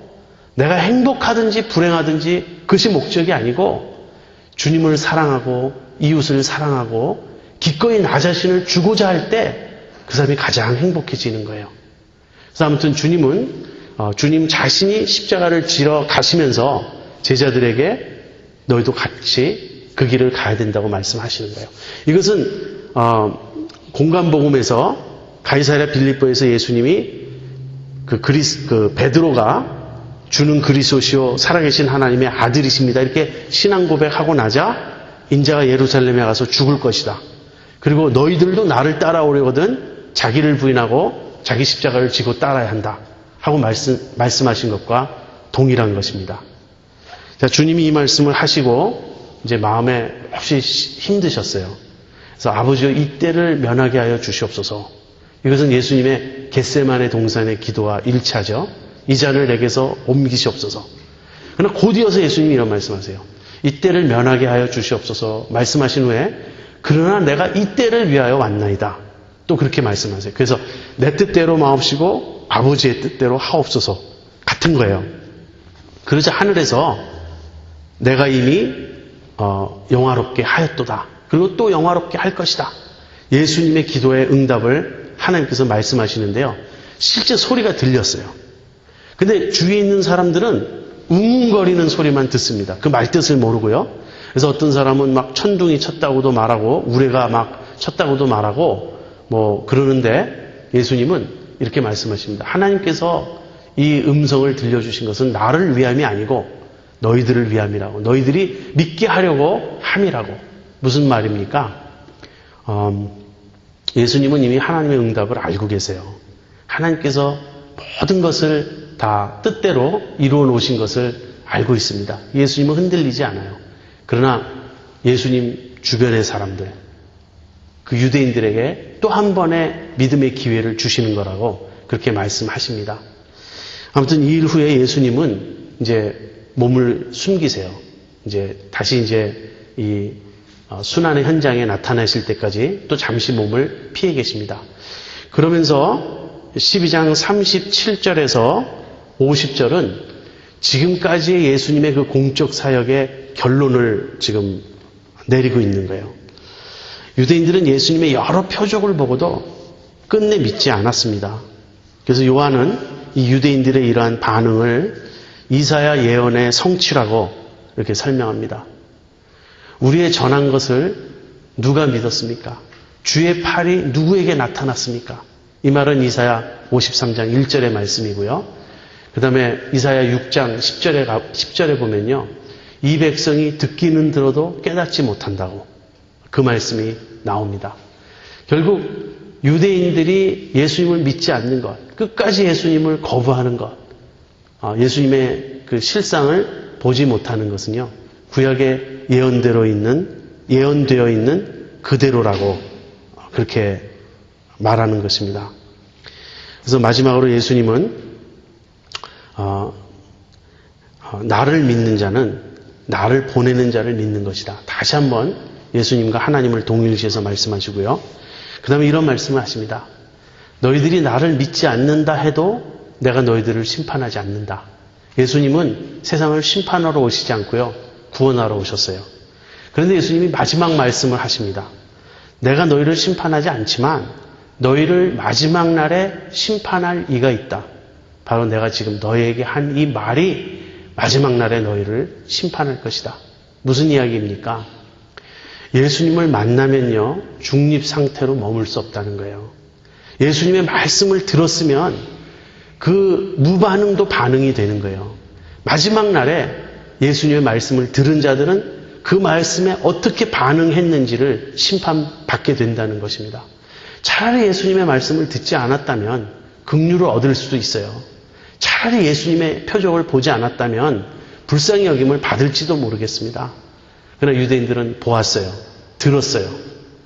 내가 행복하든지 불행하든지 그것이 목적이 아니고 주님을 사랑하고 이웃을 사랑하고 기꺼이 나 자신을 주고자 할 때 그 사람이 가장 행복해지는 거예요. 그래서 아무튼 주님은 주님 자신이 십자가를 지러 가시면서 제자들에게 너희도 같이 그 길을 가야 된다고 말씀하시는 거예요. 이것은 공간복음에서 가이사랴 빌립보에서 예수님이 베드로가 주는 그리스도시요 살아계신 하나님의 아들이십니다. 이렇게 신앙 고백하고 나자 인자가 예루살렘에 가서 죽을 것이다. 그리고 너희들도 나를 따라오려거든 자기를 부인하고 자기 십자가를 지고 따라야 한다. 하고 말씀하신 것과 동일한 것입니다. 자, 주님이 이 말씀을 하시고 이제 마음에 혹시 힘드셨어요. 그래서 아버지여 이 때를 면하게 하여 주시옵소서. 이것은 예수님의 겟세마네 동산의 기도와 1차죠. 이 잔을 내게서 옮기시옵소서. 그러나 곧 이어서 예수님이 이런 말씀하세요. 이 때를 면하게 하여 주시옵소서 말씀하신 후에 그러나 내가 이 때를 위하여 왔나이다. 또 그렇게 말씀하세요. 그래서 내 뜻대로 마옵시고 아버지의 뜻대로 하옵소서 같은 거예요. 그러자 하늘에서 내가 이미 영화롭게 하였도다. 그리고 또 영화롭게 할 것이다. 예수님의 기도의 응답을 하나님께서 말씀하시는데요. 실제 소리가 들렸어요. 근데 주위에 있는 사람들은 웅웅거리는 소리만 듣습니다. 그 말뜻을 모르고요. 그래서 어떤 사람은 막 천둥이 쳤다고도 말하고 우레가 막 쳤다고도 말하고 뭐 그러는데 예수님은 이렇게 말씀하십니다. 하나님께서 이 음성을 들려주신 것은 나를 위함이 아니고 너희들을 위함이라고. 너희들이 믿게 하려고 함이라고. 무슨 말입니까? 예수님은 이미 하나님의 응답을 알고 계세요. 하나님께서 모든 것을 다 뜻대로 이루어 놓으신 것을 알고 있습니다. 예수님은 흔들리지 않아요. 그러나 예수님 주변의 사람들, 그 유대인들에게 또 한 번의 믿음의 기회를 주시는 거라고 그렇게 말씀하십니다. 아무튼 이 일 후에 예수님은 이제 몸을 숨기세요. 다시 이 순환의 현장에 나타나실 때까지 또 잠시 몸을 피해 계십니다. 그러면서 12장 37절에서 50절은 지금까지의 예수님의 그 공적 사역의 결론을 지금 내리고 있는 거예요. 유대인들은 예수님의 여러 표적을 보고도 끝내 믿지 않았습니다. 그래서 요한은 이 유대인들의 이러한 반응을 이사야 예언의 성취라고 이렇게 설명합니다. 우리의 전한 것을 누가 믿었습니까? 주의 팔이 누구에게 나타났습니까? 이 말은 이사야 53장 1절의 말씀이고요. 그 다음에 이사야 6장 10절에 보면요. 이 백성이 듣기는 들어도 깨닫지 못한다고 그 말씀이 나옵니다. 결국 유대인들이 예수님을 믿지 않는 것, 끝까지 예수님을 거부하는 것, 예수님의 그 실상을 보지 못하는 것은요. 구약에 예언되어 있는 그대로라고 그렇게 말하는 것입니다. 그래서 마지막으로 예수님은 나를 믿는 자는 나를 보내는 자를 믿는 것이다. 다시 한번 예수님과 하나님을 동일시해서 말씀하시고요. 그 다음에 이런 말씀을 하십니다. 너희들이 나를 믿지 않는다 해도 내가 너희들을 심판하지 않는다. 예수님은 세상을 심판하러 오시지 않고요. 구원하러 오셨어요. 그런데 예수님이 마지막 말씀을 하십니다. 내가 너희를 심판하지 않지만 너희를 마지막 날에 심판할 이가 있다. 바로 내가 지금 너희에게 한 이 말이 마지막 날에 너희를 심판할 것이다. 무슨 이야기입니까? 예수님을 만나면요, 중립 상태로 머물 수 없다는 거예요. 예수님의 말씀을 들었으면 그 무반응도 반응이 되는 거예요. 마지막 날에 예수님의 말씀을 들은 자들은 그 말씀에 어떻게 반응했는지를 심판받게 된다는 것입니다. 차라리 예수님의 말씀을 듣지 않았다면 긍휼을 얻을 수도 있어요. 차라리 예수님의 표적을 보지 않았다면 불쌍히 여김을 받을지도 모르겠습니다. 그러나 유대인들은 보았어요. 들었어요.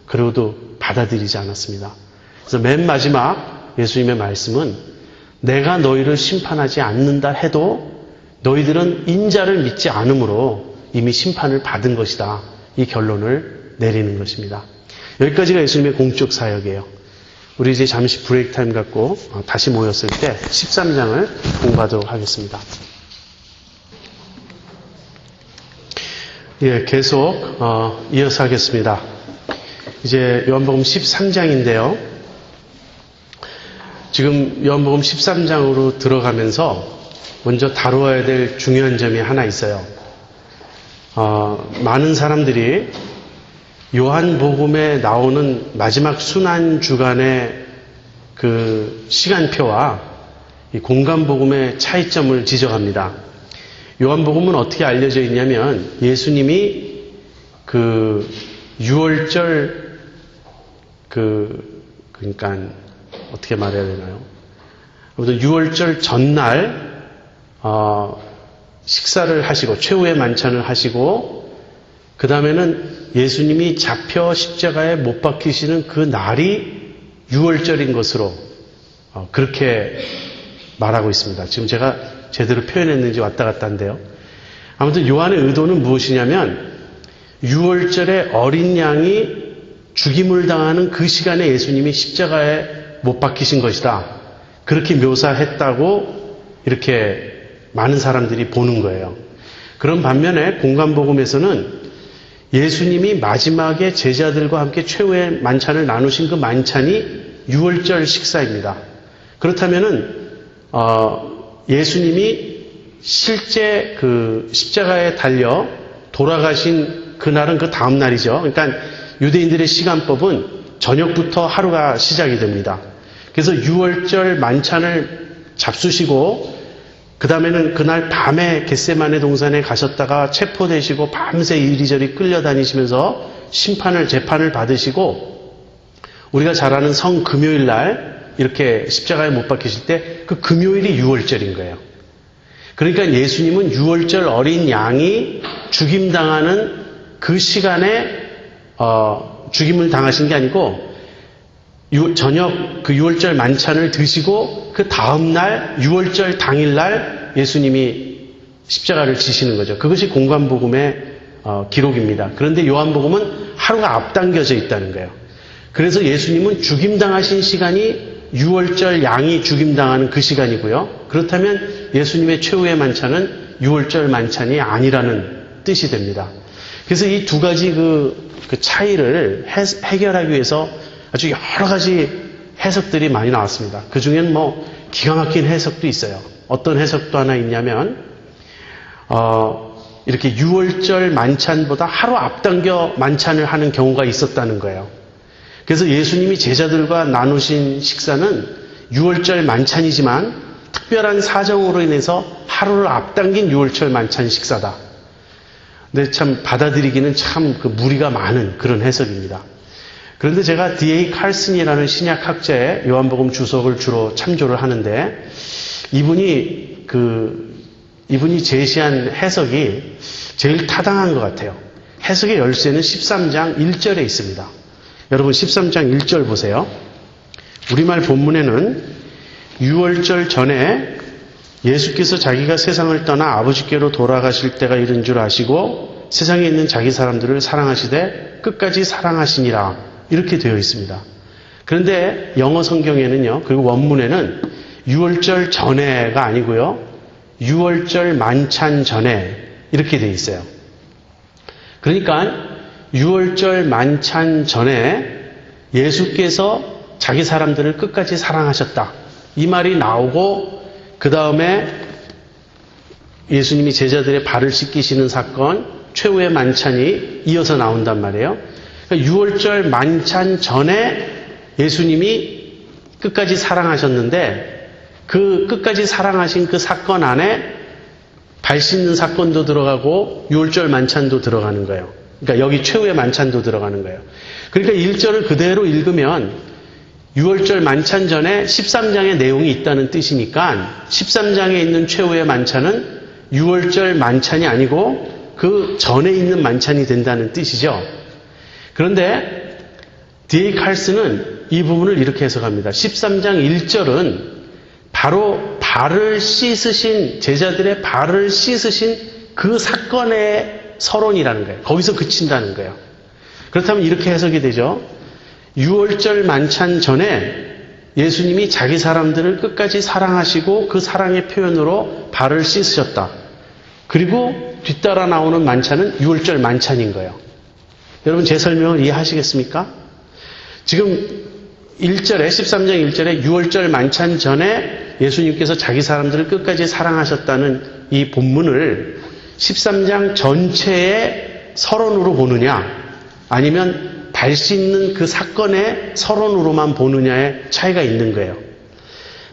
그리고도 받아들이지 않았습니다. 그래서 맨 마지막 예수님의 말씀은 내가 너희를 심판하지 않는다 해도 너희들은 인자를 믿지 않으므로 이미 심판을 받은 것이다. 이 결론을 내리는 것입니다. 여기까지가 예수님의 공적 사역이에요. 우리 이제 잠시 브레이크 타임 갖고 다시 모였을 때 13장을 공부하도록 하겠습니다. 예, 계속 이어서 하겠습니다. 이제 요한복음 13장인데요. 지금 요한복음 13장으로 들어가면서 먼저 다루어야 될 중요한 점이 하나 있어요. 많은 사람들이 요한복음에 나오는 마지막 순환 주간의 그 시간표와 이 공간복음의 차이점을 지적합니다. 요한복음은 어떻게 알려져 있냐면 예수님이 그 6월절 그러니까 어떻게 말해야 되나요? 아무튼 6월절 전날 식사를 하시고 최후의 만찬을 하시고 그 다음에는 예수님이 잡혀 십자가에 못 박히시는 그 날이 6월절인 것으로 그렇게 말하고 있습니다. 지금 제가 제대로 표현했는지 왔다 갔다 한데요. 아무튼 요한의 의도는 무엇이냐면 6월절에 어린 양이 죽임을 당하는 그 시간에 예수님이 십자가에 못 박히신 것이다. 그렇게 묘사했다고 이렇게 많은 사람들이 보는 거예요. 그런 반면에 공간복음에서는 예수님이 마지막에 제자들과 함께 최후의 만찬을 나누신 그 만찬이 6월절 식사입니다. 그렇다면은 예수님이 실제 그 십자가에 달려 돌아가신 그날은 그 다음 날이죠. 그러니까 유대인들의 시간법은 저녁부터 하루가 시작이 됩니다. 그래서 6월절 만찬을 잡수시고 그 다음에는 그날 밤에 겟세마네 동산에 가셨다가 체포되시고 밤새 이리저리 끌려다니시면서 재판을 받으시고 우리가 잘 아는 성금요일 날 이렇게 십자가에 못 박히실 때 그 금요일이 6월절인 거예요. 그러니까 예수님은 6월절 어린 양이 죽임당하는 그 시간에 죽임을 당하신 게 아니고 저녁 그 6월절 만찬을 드시고 그 다음날 6월절 당일날 예수님이 십자가를 지시는 거죠. 그것이 공간복음의 기록입니다. 그런데 요한복음은 하루가 앞당겨져 있다는 거예요. 그래서 예수님은 죽임당하신 시간이 6월절 양이 죽임당하는 그 시간이고요. 그렇다면 예수님의 최후의 만찬은 6월절 만찬이 아니라는 뜻이 됩니다. 그래서 이 두 가지 그 차이를 해결하기 위해서 아주 여러 가지 해석들이 많이 나왔습니다. 그 중에는 뭐 기가 막힌 해석도 있어요. 어떤 해석도 하나 있냐면 이렇게 6월절 만찬보다 하루 앞당겨 만찬을 하는 경우가 있었다는 거예요. 그래서 예수님이 제자들과 나누신 식사는 6월절 만찬이지만 특별한 사정으로 인해서 하루를 앞당긴 6월절 만찬 식사다. 근데 참 받아들이기는 참 그 무리가 많은 그런 해석입니다. 그런데 제가 D.A. 칼슨이라는 신약학자의 요한복음 주석을 주로 참조를 하는데 이분이 제시한 해석이 제일 타당한 것 같아요. 해석의 열쇠는 13장 1절에 있습니다. 여러분 13장 1절 보세요. 우리말 본문에는 6월절 전에 예수께서 자기가 세상을 떠나 아버지께로 돌아가실 때가 이른 줄 아시고 세상에 있는 자기 사람들을 사랑하시되 끝까지 사랑하시니라 이렇게 되어 있습니다. 그런데 영어 성경에는요, 그리고 원문에는 유월절 전에가 아니고요, 유월절 만찬 전에 이렇게 돼 있어요. 그러니까 유월절 만찬 전에 예수께서 자기 사람들을 끝까지 사랑하셨다, 이 말이 나오고 그 다음에 예수님이 제자들의 발을 씻기시는 사건, 최후의 만찬이 이어서 나온단 말이에요. 그러니까 유월절 만찬 전에 예수님이 끝까지 사랑하셨는데 그 끝까지 사랑하신 그 사건 안에 발 씻는 사건도 들어가고 유월절 만찬도 들어가는 거예요. 그러니까 여기 최후의 만찬도 들어가는 거예요. 그러니까 1절을 그대로 읽으면 유월절 만찬 전에 13장의 내용이 있다는 뜻이니까 13장에 있는 최후의 만찬은 유월절 만찬이 아니고 그 전에 있는 만찬이 된다는 뜻이죠. 그런데 D.A. 칼슨은 이 부분을 이렇게 해석합니다. 13장 1절은 바로 발을 씻으신, 제자들의 발을 씻으신 그 사건의 서론이라는 거예요. 거기서 그친다는 거예요. 그렇다면 이렇게 해석이 되죠. 유월절 만찬 전에 예수님이 자기 사람들을 끝까지 사랑하시고 그 사랑의 표현으로 발을 씻으셨다. 그리고 뒤따라 나오는 만찬은 유월절 만찬인 거예요. 여러분 제 설명을 이해하시겠습니까? 지금 1절에 13장 1절에 유월절 만찬 전에 예수님께서 자기 사람들을 끝까지 사랑하셨다는 이 본문을 13장 전체의 서론으로 보느냐, 아니면 발 씻는 그 사건의 서론으로만 보느냐의 차이가 있는 거예요.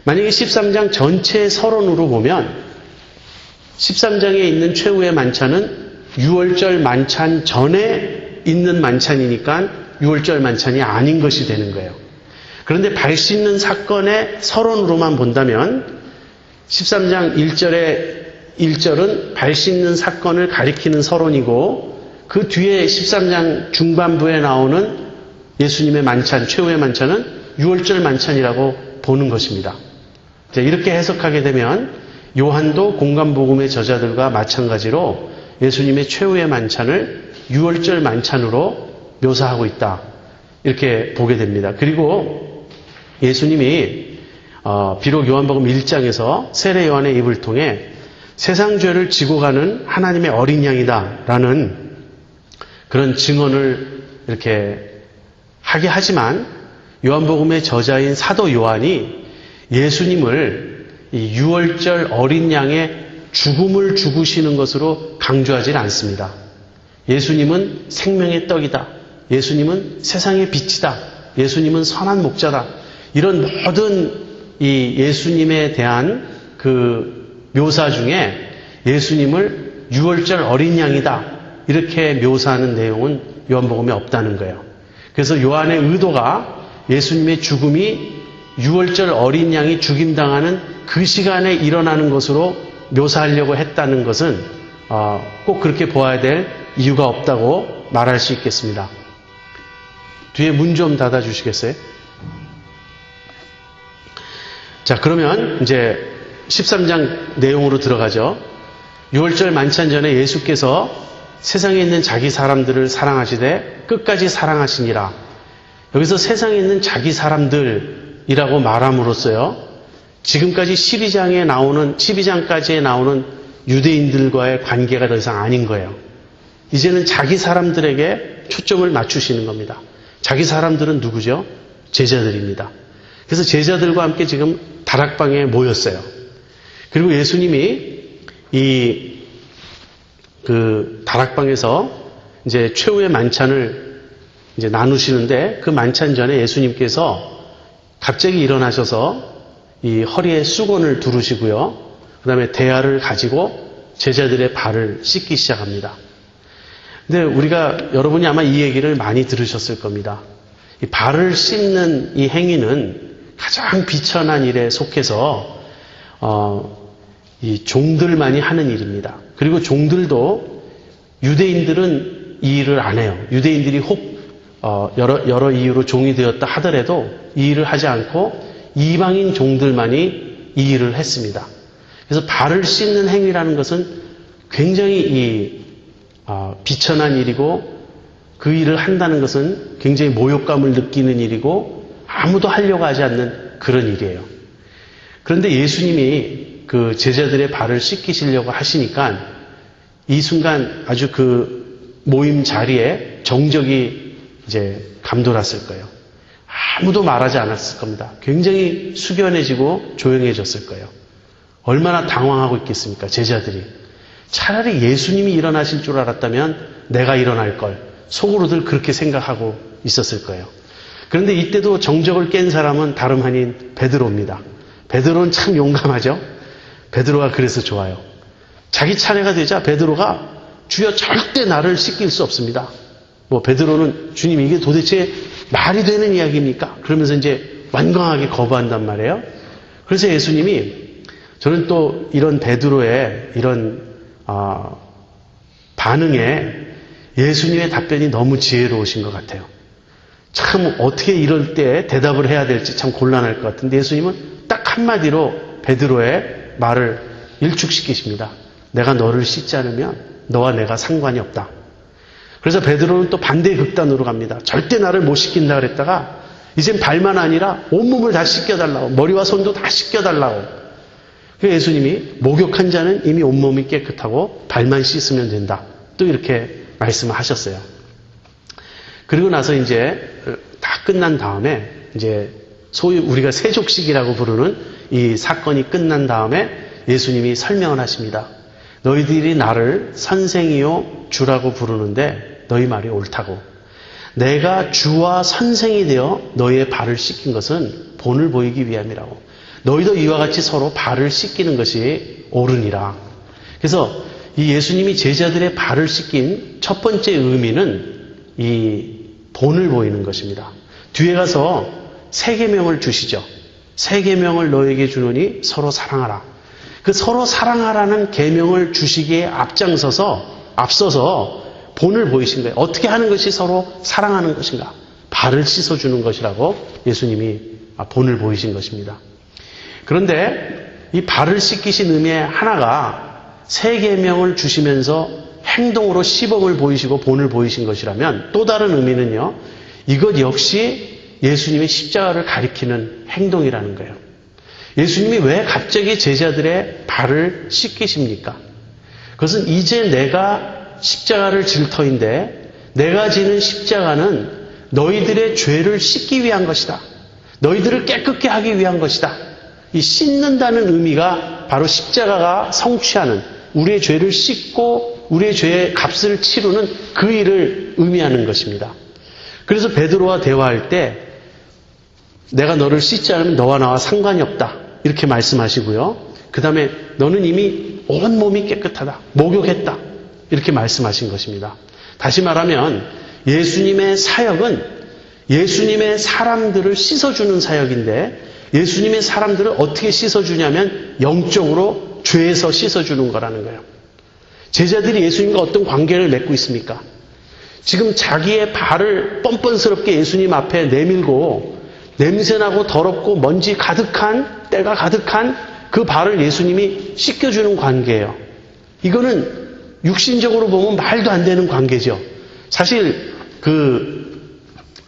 만약에 13장 전체의 서론으로 보면 13장에 있는 최후의 만찬은 유월절 만찬 전에 있는 만찬이니까 유월절 만찬이 아닌 것이 되는 거예요. 그런데 발 씻는 사건의 서론으로만 본다면 13장 1절은 발 씻는 사건을 가리키는 서론이고 그 뒤에 13장 중반부에 나오는 예수님의 만찬, 최후의 만찬은 유월절 만찬이라고 보는 것입니다. 이렇게 해석하게 되면 요한도 공관복음의 저자들과 마찬가지로 예수님의 최후의 만찬을 유월절 만찬으로 묘사하고 있다, 이렇게 보게 됩니다. 그리고 예수님이 비록 요한복음 1장에서 세례 요한의 입을 통해 세상 죄를 지고 가는 하나님의 어린 양이다라는 그런 증언을 이렇게 하게 하지만 요한복음의 저자인 사도 요한이 예수님을 이 유월절 어린 양의 죽음을 죽으시는 것으로 강조하지 않습니다. 예수님은 생명의 떡이다. 예수님은 세상의 빛이다. 예수님은 선한 목자다. 이런 모든 이 예수님에 대한 그 묘사 중에 예수님을 유월절 어린 양이다, 이렇게 묘사하는 내용은 요한복음에 없다는 거예요. 그래서 요한의 의도가 예수님의 죽음이 유월절 어린 양이 죽임당하는 그 시간에 일어나는 것으로 묘사하려고 했다는 것은 꼭 그렇게 보아야 될 이유가 없다고 말할 수 있겠습니다. 뒤에 문 좀 닫아주시겠어요? 자, 그러면 이제 13장 내용으로 들어가죠. 유월절 만찬 전에 예수께서 세상에 있는 자기 사람들을 사랑하시되 끝까지 사랑하시니라. 여기서 세상에 있는 자기 사람들이라고 말함으로써요, 지금까지 12장까지에 나오는 유대인들과의 관계가 더 이상 아닌 거예요. 이제는 자기 사람들에게 초점을 맞추시는 겁니다. 자기 사람들은 누구죠? 제자들입니다. 그래서 제자들과 함께 지금 다락방에 모였어요. 그리고 예수님이 그 다락방에서 이제 최후의 만찬을 이제 나누시는데, 그 만찬 전에 예수님께서 갑자기 일어나셔서 이 허리에 수건을 두르시고요, 그 다음에 대야를 가지고 제자들의 발을 씻기 시작합니다. 근데 여러분이 아마 이 얘기를 많이 들으셨을 겁니다. 이 발을 씻는 이 행위는 가장 비천한 일에 속해서 이 종들만이 하는 일입니다. 그리고 종들도, 유대인들은 이 일을 안 해요. 유대인들이 여러 이유로 종이 되었다 하더라도 이 일을 하지 않고 이방인 종들만이 이 일을 했습니다. 그래서 발을 씻는 행위라는 것은 굉장히 비천한 일이고, 그 일을 한다는 것은 굉장히 모욕감을 느끼는 일이고, 아무도 하려고 하지 않는 그런 일이에요. 그런데 예수님이 그 제자들의 발을 씻기시려고 하시니까 이 순간 아주 그 모임 자리에 정적이 이제 감돌았을 거예요. 아무도 말하지 않았을 겁니다. 굉장히 숙연해지고 조용해졌을 거예요. 얼마나 당황하고 있겠습니까, 제자들이. 차라리 예수님이 일어나실 줄 알았다면 내가 일어날 걸 속으로들 그렇게 생각하고 있었을 거예요. 그런데 이때도 정적을 깬 사람은 다름 아닌 베드로입니다. 베드로는 참 용감하죠. 베드로가 그래서 좋아요. 자기 차례가 되자 베드로가 주여 절대 나를 씻길 수 없습니다. 뭐 베드로는 주님 이게 도대체 말이 되는 이야기입니까? 그러면서 이제 완강하게 거부한단 말이에요. 그래서 예수님이 저는 또 이런 베드로의 이런 반응에 예수님의 답변이 너무 지혜로우신 것 같아요. 참 어떻게 이럴 때 대답을 해야 될지 참 곤란할 것 같은데 예수님은 딱 한마디로 베드로의 말을 일축시키십니다. 내가 너를 씻지 않으면 너와 내가 상관이 없다. 그래서 베드로는 또 반대의 극단으로 갑니다. 절대 나를 못 씻긴다 그랬다가 이젠 발만 아니라 온몸을 다 씻겨달라고, 머리와 손도 다 씻겨달라고. 그래서 예수님이 목욕한 자는 이미 온몸이 깨끗하고 발만 씻으면 된다. 또 이렇게 말씀을 하셨어요. 그리고 나서 이제 다 끝난 다음에 이제 소위 우리가 세족식이라고 부르는 이 사건이 끝난 다음에 예수님이 설명을 하십니다. 너희들이 나를 선생이요 주라고 부르는데 너희 말이 옳다고. 내가 주와 선생이 되어 너희의 발을 씻긴 것은 본을 보이기 위함이라고. 너희도 이와 같이 서로 발을 씻기는 것이 옳으니라. 그래서 이 예수님이 제자들의 발을 씻긴 첫 번째 의미는 이 본을 보이는 것입니다. 뒤에 가서 세 계명을 주시죠. 세 계명을 너에게 주노니 서로 사랑하라. 그 서로 사랑하라는 계명을 주시기에 앞서서 본을 보이신 거예요. 어떻게 하는 것이 서로 사랑하는 것인가? 발을 씻어주는 것이라고 예수님이 본을 보이신 것입니다. 그런데 이 발을 씻기신 의미의 하나가 세 계명을 주시면서 행동으로 시범을 보이시고 본을 보이신 것이라면 또 다른 의미는요. 이것 역시 예수님의 십자가를 가리키는 행동이라는 거예요. 예수님이 왜 갑자기 제자들의 발을 씻기십니까? 그것은 이제 내가 십자가를 질 터인데 내가 지는 십자가는 너희들의 죄를 씻기 위한 것이다. 너희들을 깨끗게 하기 위한 것이다. 이 씻는다는 의미가 바로 십자가가 성취하는 우리의 죄를 씻고 우리의 죄의 값을 치르는 그 일을 의미하는 것입니다. 그래서 베드로와 대화할 때 내가 너를 씻지 않으면 너와 나와 상관이 없다. 이렇게 말씀하시고요. 그 다음에 너는 이미 온몸이 깨끗하다. 목욕했다. 이렇게 말씀하신 것입니다. 다시 말하면 예수님의 사역은 예수님의 사람들을 씻어주는 사역인데 예수님의 사람들을 어떻게 씻어주냐면 영적으로 죄에서 씻어주는 거라는 거예요. 제자들이 예수님과 어떤 관계를 맺고 있습니까? 지금 자기의 발을 뻔뻔스럽게 예수님 앞에 내밀고 냄새나고 더럽고 먼지 가득한 때가 가득한 그 발을 예수님이 씻겨주는 관계예요. 이거는 육신적으로 보면 말도 안 되는 관계죠. 사실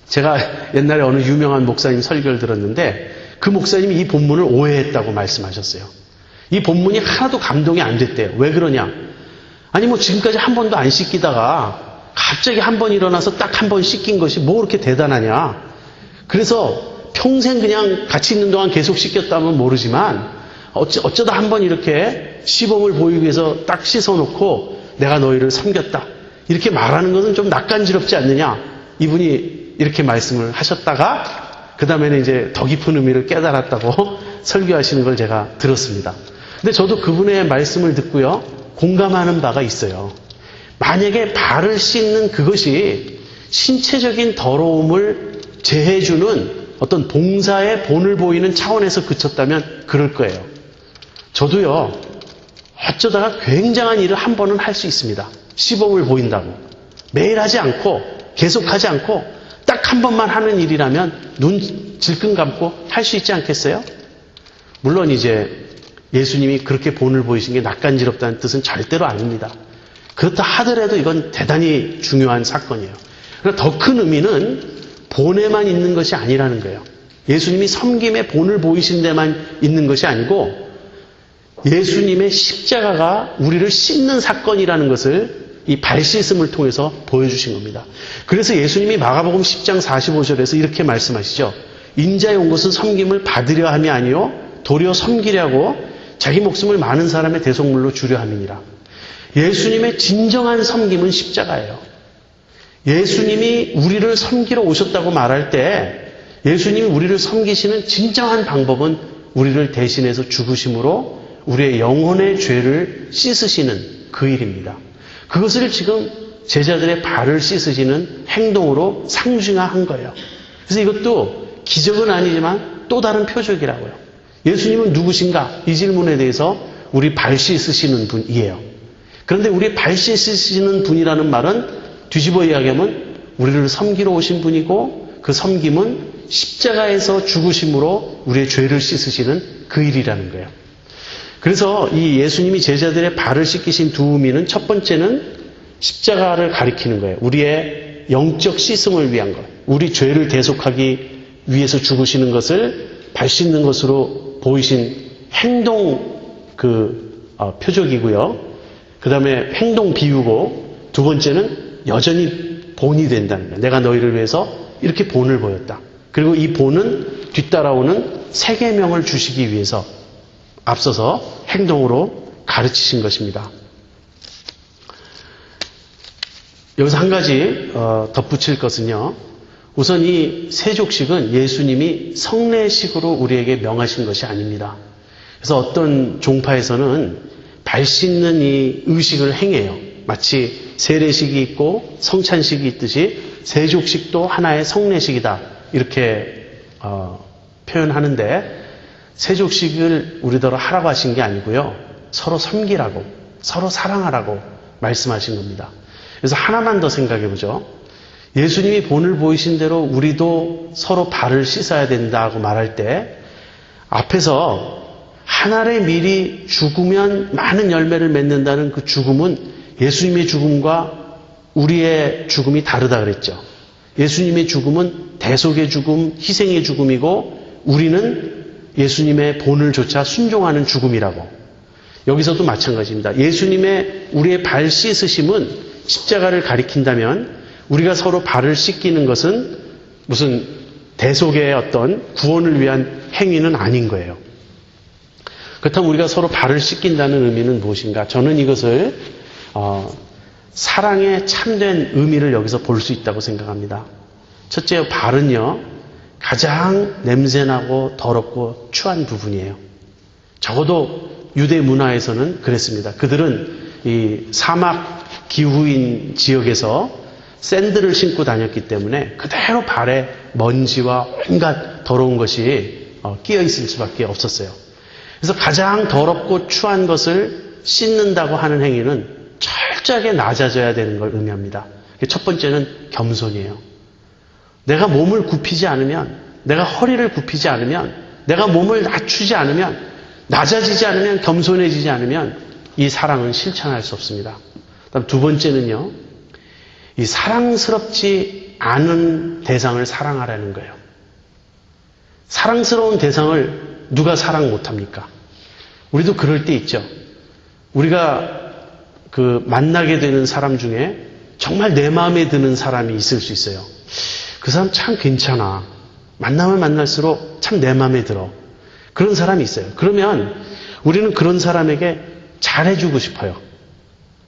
제가 옛날에 어느 유명한 목사님 설교를 들었는데 그 목사님이 이 본문을 오해했다고 말씀하셨어요. 이 본문이 하나도 감동이 안 됐대요. 왜 그러냐? 아니 뭐 지금까지 한 번도 안 씻기다가 갑자기 한 번 일어나서 딱 한 번 씻긴 것이 뭐 그렇게 대단하냐? 그래서 평생 그냥 같이 있는 동안 계속 씻겼다면 모르지만 어쩌다 한 번 이렇게 시범을 보이기 위해서 딱 씻어놓고 내가 너희를 섬겼다. 이렇게 말하는 것은 좀 낯간지럽지 않느냐? 이분이 이렇게 말씀을 하셨다가 그 다음에는 이제 더 깊은 의미를 깨달았다고 설교하시는 걸 제가 들었습니다. 근데 저도 그분의 말씀을 듣고요. 공감하는 바가 있어요. 만약에 발을 씻는 그것이 신체적인 더러움을 제해주는 어떤 봉사의 본을 보이는 차원에서 그쳤다면 그럴 거예요. 저도요. 어쩌다가 굉장한 일을 한 번은 할 수 있습니다. 시범을 보인다고. 매일 하지 않고 계속 하지 않고 딱 한 번만 하는 일이라면 눈 질끈 감고 할 수 있지 않겠어요? 물론 이제 예수님이 그렇게 본을 보이신 게 낯간지럽다는 뜻은 절대로 아닙니다. 그렇다 하더라도 이건 대단히 중요한 사건이에요. 그러나 더 큰 의미는 본에만 있는 것이 아니라는 거예요. 예수님이 섬김의 본을 보이신 데만 있는 것이 아니고 예수님의 십자가가 우리를 씻는 사건이라는 것을 이 발 씻음을 통해서 보여주신 겁니다. 그래서 예수님이 마가복음 10장 45절에서 이렇게 말씀하시죠. 인자의 온 것은 섬김을 받으려 함이 아니요 도리어 섬기려고 자기 목숨을 많은 사람의 대속물로 주려 함이니라. 예수님의 진정한 섬김은 십자가예요. 예수님이 우리를 섬기러 오셨다고 말할 때 예수님이 우리를 섬기시는 진정한 방법은 우리를 대신해서 죽으심으로 우리의 영혼의 죄를 씻으시는 그 일입니다. 그것을 지금 제자들의 발을 씻으시는 행동으로 상징화한 거예요. 그래서 이것도 기적은 아니지만 또 다른 표적이라고요. 예수님은 누구신가? 이 질문에 대해서 우리 발 씻으시는 분이에요. 그런데 우리 발 씻으시는 분이라는 말은 뒤집어 이야기하면 우리를 섬기러 오신 분이고 그 섬김은 십자가에서 죽으심으로 우리의 죄를 씻으시는 그 일이라는 거예요. 그래서 이 예수님이 제자들의 발을 씻기신 두 의미는 첫 번째는 십자가를 가리키는 거예요. 우리의 영적 씻음을 위한 것. 우리 죄를 대속하기 위해서 죽으시는 것을 발 씻는 것으로 보이신 행동 표적이고요. 그 다음에 행동 비유고 두 번째는 여전히 본이 된다는 거예요. 내가 너희를 위해서 이렇게 본을 보였다. 그리고 이 본은 뒤따라오는 세 계명을 주시기 위해서 앞서서 행동으로 가르치신 것입니다. 여기서 한 가지 덧붙일 것은요. 우선 이 세족식은 예수님이 성례식으로 우리에게 명하신 것이 아닙니다. 그래서 어떤 종파에서는 발 씻는 이 의식을 행해요. 마치 세례식이 있고 성찬식이 있듯이 세족식도 하나의 성례식이다. 이렇게 표현하는데 세족식을 우리더러 하라고 하신 게 아니고요. 서로 섬기라고, 서로 사랑하라고 말씀하신 겁니다. 그래서 하나만 더 생각해 보죠. 예수님이 본을 보이신 대로 우리도 서로 발을 씻어야 된다고 말할 때 앞에서 한 알의 밀이 죽으면 많은 열매를 맺는다는 그 죽음은 예수님의 죽음과 우리의 죽음이 다르다 그랬죠. 예수님의 죽음은 대속의 죽음, 희생의 죽음이고 우리는 예수님의 본을 조차 순종하는 죽음이라고. 여기서도 마찬가지입니다. 예수님의 우리의 발 씻으심은 십자가를 가리킨다면 우리가 서로 발을 씻기는 것은 무슨 대속의 어떤 구원을 위한 행위는 아닌 거예요. 그렇다면 우리가 서로 발을 씻긴다는 의미는 무엇인가? 저는 이것을 사랑의 참된 의미를 여기서 볼 수 있다고 생각합니다. 첫째, 발은요. 가장 냄새나고 더럽고 추한 부분이에요. 적어도 유대 문화에서는 그랬습니다. 그들은 이 사막 기후인 지역에서 샌들을 신고 다녔기 때문에 그대로 발에 먼지와 온갖 더러운 것이 끼어 있을 수밖에 없었어요. 그래서 가장 더럽고 추한 것을 씻는다고 하는 행위는 철저하게 낮아져야 되는 걸 의미합니다. 첫 번째는 겸손이에요. 내가 몸을 굽히지 않으면, 내가 허리를 굽히지 않으면, 내가 몸을 낮추지 않으면, 낮아지지 않으면, 겸손해지지 않으면 이 사랑은 실천할 수 없습니다. 그다음 두 번째는요. 이 사랑스럽지 않은 대상을 사랑하라는 거예요. 사랑스러운 대상을 누가 사랑 못합니까? 우리도 그럴 때 있죠. 우리가 만나게 되는 사람 중에 정말 내 마음에 드는 사람이 있을 수 있어요. 그 사람 참 괜찮아. 만나면 만날수록 참 내 마음에 들어. 그런 사람이 있어요. 그러면 우리는 그런 사람에게 잘해주고 싶어요.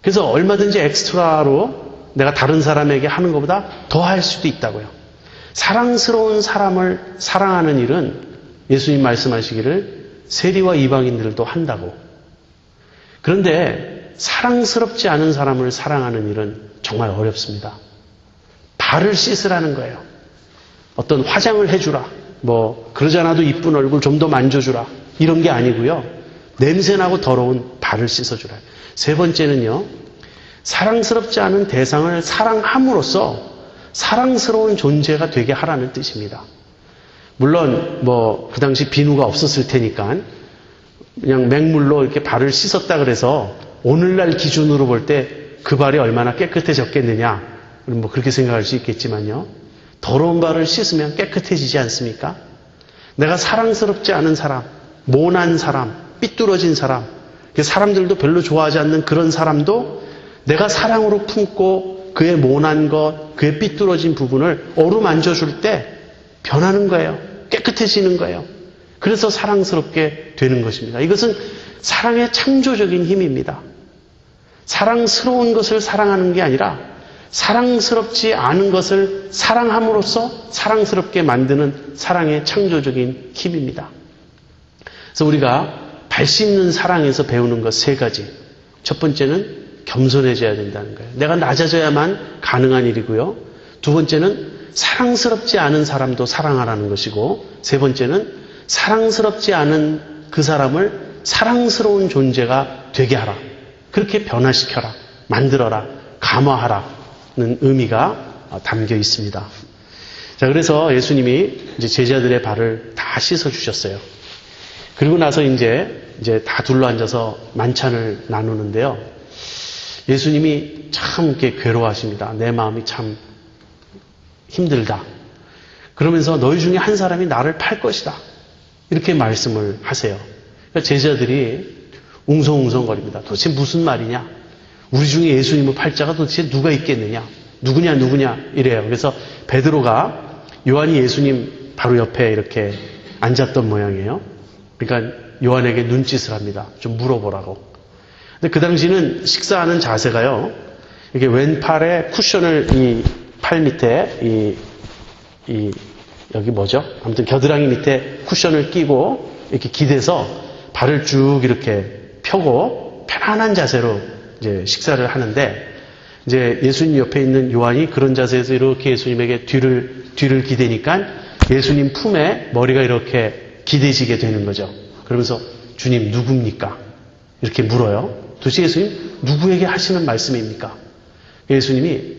그래서 얼마든지 엑스트라로 내가 다른 사람에게 하는 것보다 더 할 수도 있다고요. 사랑스러운 사람을 사랑하는 일은 예수님 말씀하시기를 세리와 이방인들도 한다고. 그런데 사랑스럽지 않은 사람을 사랑하는 일은 정말 어렵습니다. 발을 씻으라는 거예요. 어떤 화장을 해주라. 그러지 않아도 이쁜 얼굴 좀 더 만져주라. 이런 게 아니고요. 냄새나고 더러운 발을 씻어주라. 세 번째는요. 사랑스럽지 않은 대상을 사랑함으로써 사랑스러운 존재가 되게 하라는 뜻입니다. 물론 그 당시 비누가 없었을 테니까 그냥 맹물로 이렇게 발을 씻었다 그래서 오늘날 기준으로 볼 때 그 발이 얼마나 깨끗해졌겠느냐 그렇게 생각할 수 있겠지만요. 더러운 발을 씻으면 깨끗해지지 않습니까? 내가 사랑스럽지 않은 사람, 모난 사람, 삐뚤어진 사람, 사람들도 별로 좋아하지 않는 그런 사람도 내가 사랑으로 품고 그의 모난 것, 그의 삐뚤어진 부분을 어루만져 줄 때 변하는 거예요. 깨끗해지는 거예요. 그래서 사랑스럽게 되는 것입니다. 이것은 사랑의 창조적인 힘입니다. 사랑스러운 것을 사랑하는 게 아니라 사랑스럽지 않은 것을 사랑함으로써 사랑스럽게 만드는 사랑의 창조적인 힘입니다. 그래서 우리가 발심있는 사랑에서 배우는 것 세 가지. 첫 번째는 겸손해져야 된다는 거예요. 내가 낮아져야만 가능한 일이고요. 두 번째는 사랑스럽지 않은 사람도 사랑하라는 것이고, 세 번째는 사랑스럽지 않은 그 사람을 사랑스러운 존재가 되게 하라. 그렇게 변화시켜라. 만들어라. 감화하라는 의미가 담겨 있습니다. 자, 그래서 예수님이 이제 제자들의 발을 다 씻어주셨어요. 그리고 나서 이제 다 둘러앉아서 만찬을 나누는데요. 예수님이 참 이렇게 괴로워하십니다. 내 마음이 참 힘들다. 그러면서 너희 중에 한 사람이 나를 팔 것이다. 이렇게 말씀을 하세요. 그러니까 제자들이 웅성웅성거립니다. 도대체 무슨 말이냐? 우리 중에 예수님을 팔 자가 도대체 누가 있겠느냐? 누구냐 이래요. 그래서 베드로가 요한이 예수님 바로 옆에 이렇게 앉았던 모양이에요. 그러니까 요한에게 눈짓을 합니다. 좀 물어보라고. 근데 그 당시는 식사하는 자세가요. 이렇게 왼팔에 쿠션을 이 팔 밑에 여기 뭐죠? 아무튼 겨드랑이 밑에 쿠션을 끼고 이렇게 기대서 발을 쭉 이렇게 펴고 편안한 자세로 이제 식사를 하는데, 이제 예수님 옆에 있는 요한이 그런 자세에서 이렇게 예수님에게 뒤를 기대니까 예수님 품에 머리가 이렇게 기대지게 되는 거죠. 그러면서 주님 누굽니까? 이렇게 물어요. 도대체 예수님 누구에게 하시는 말씀입니까? 예수님이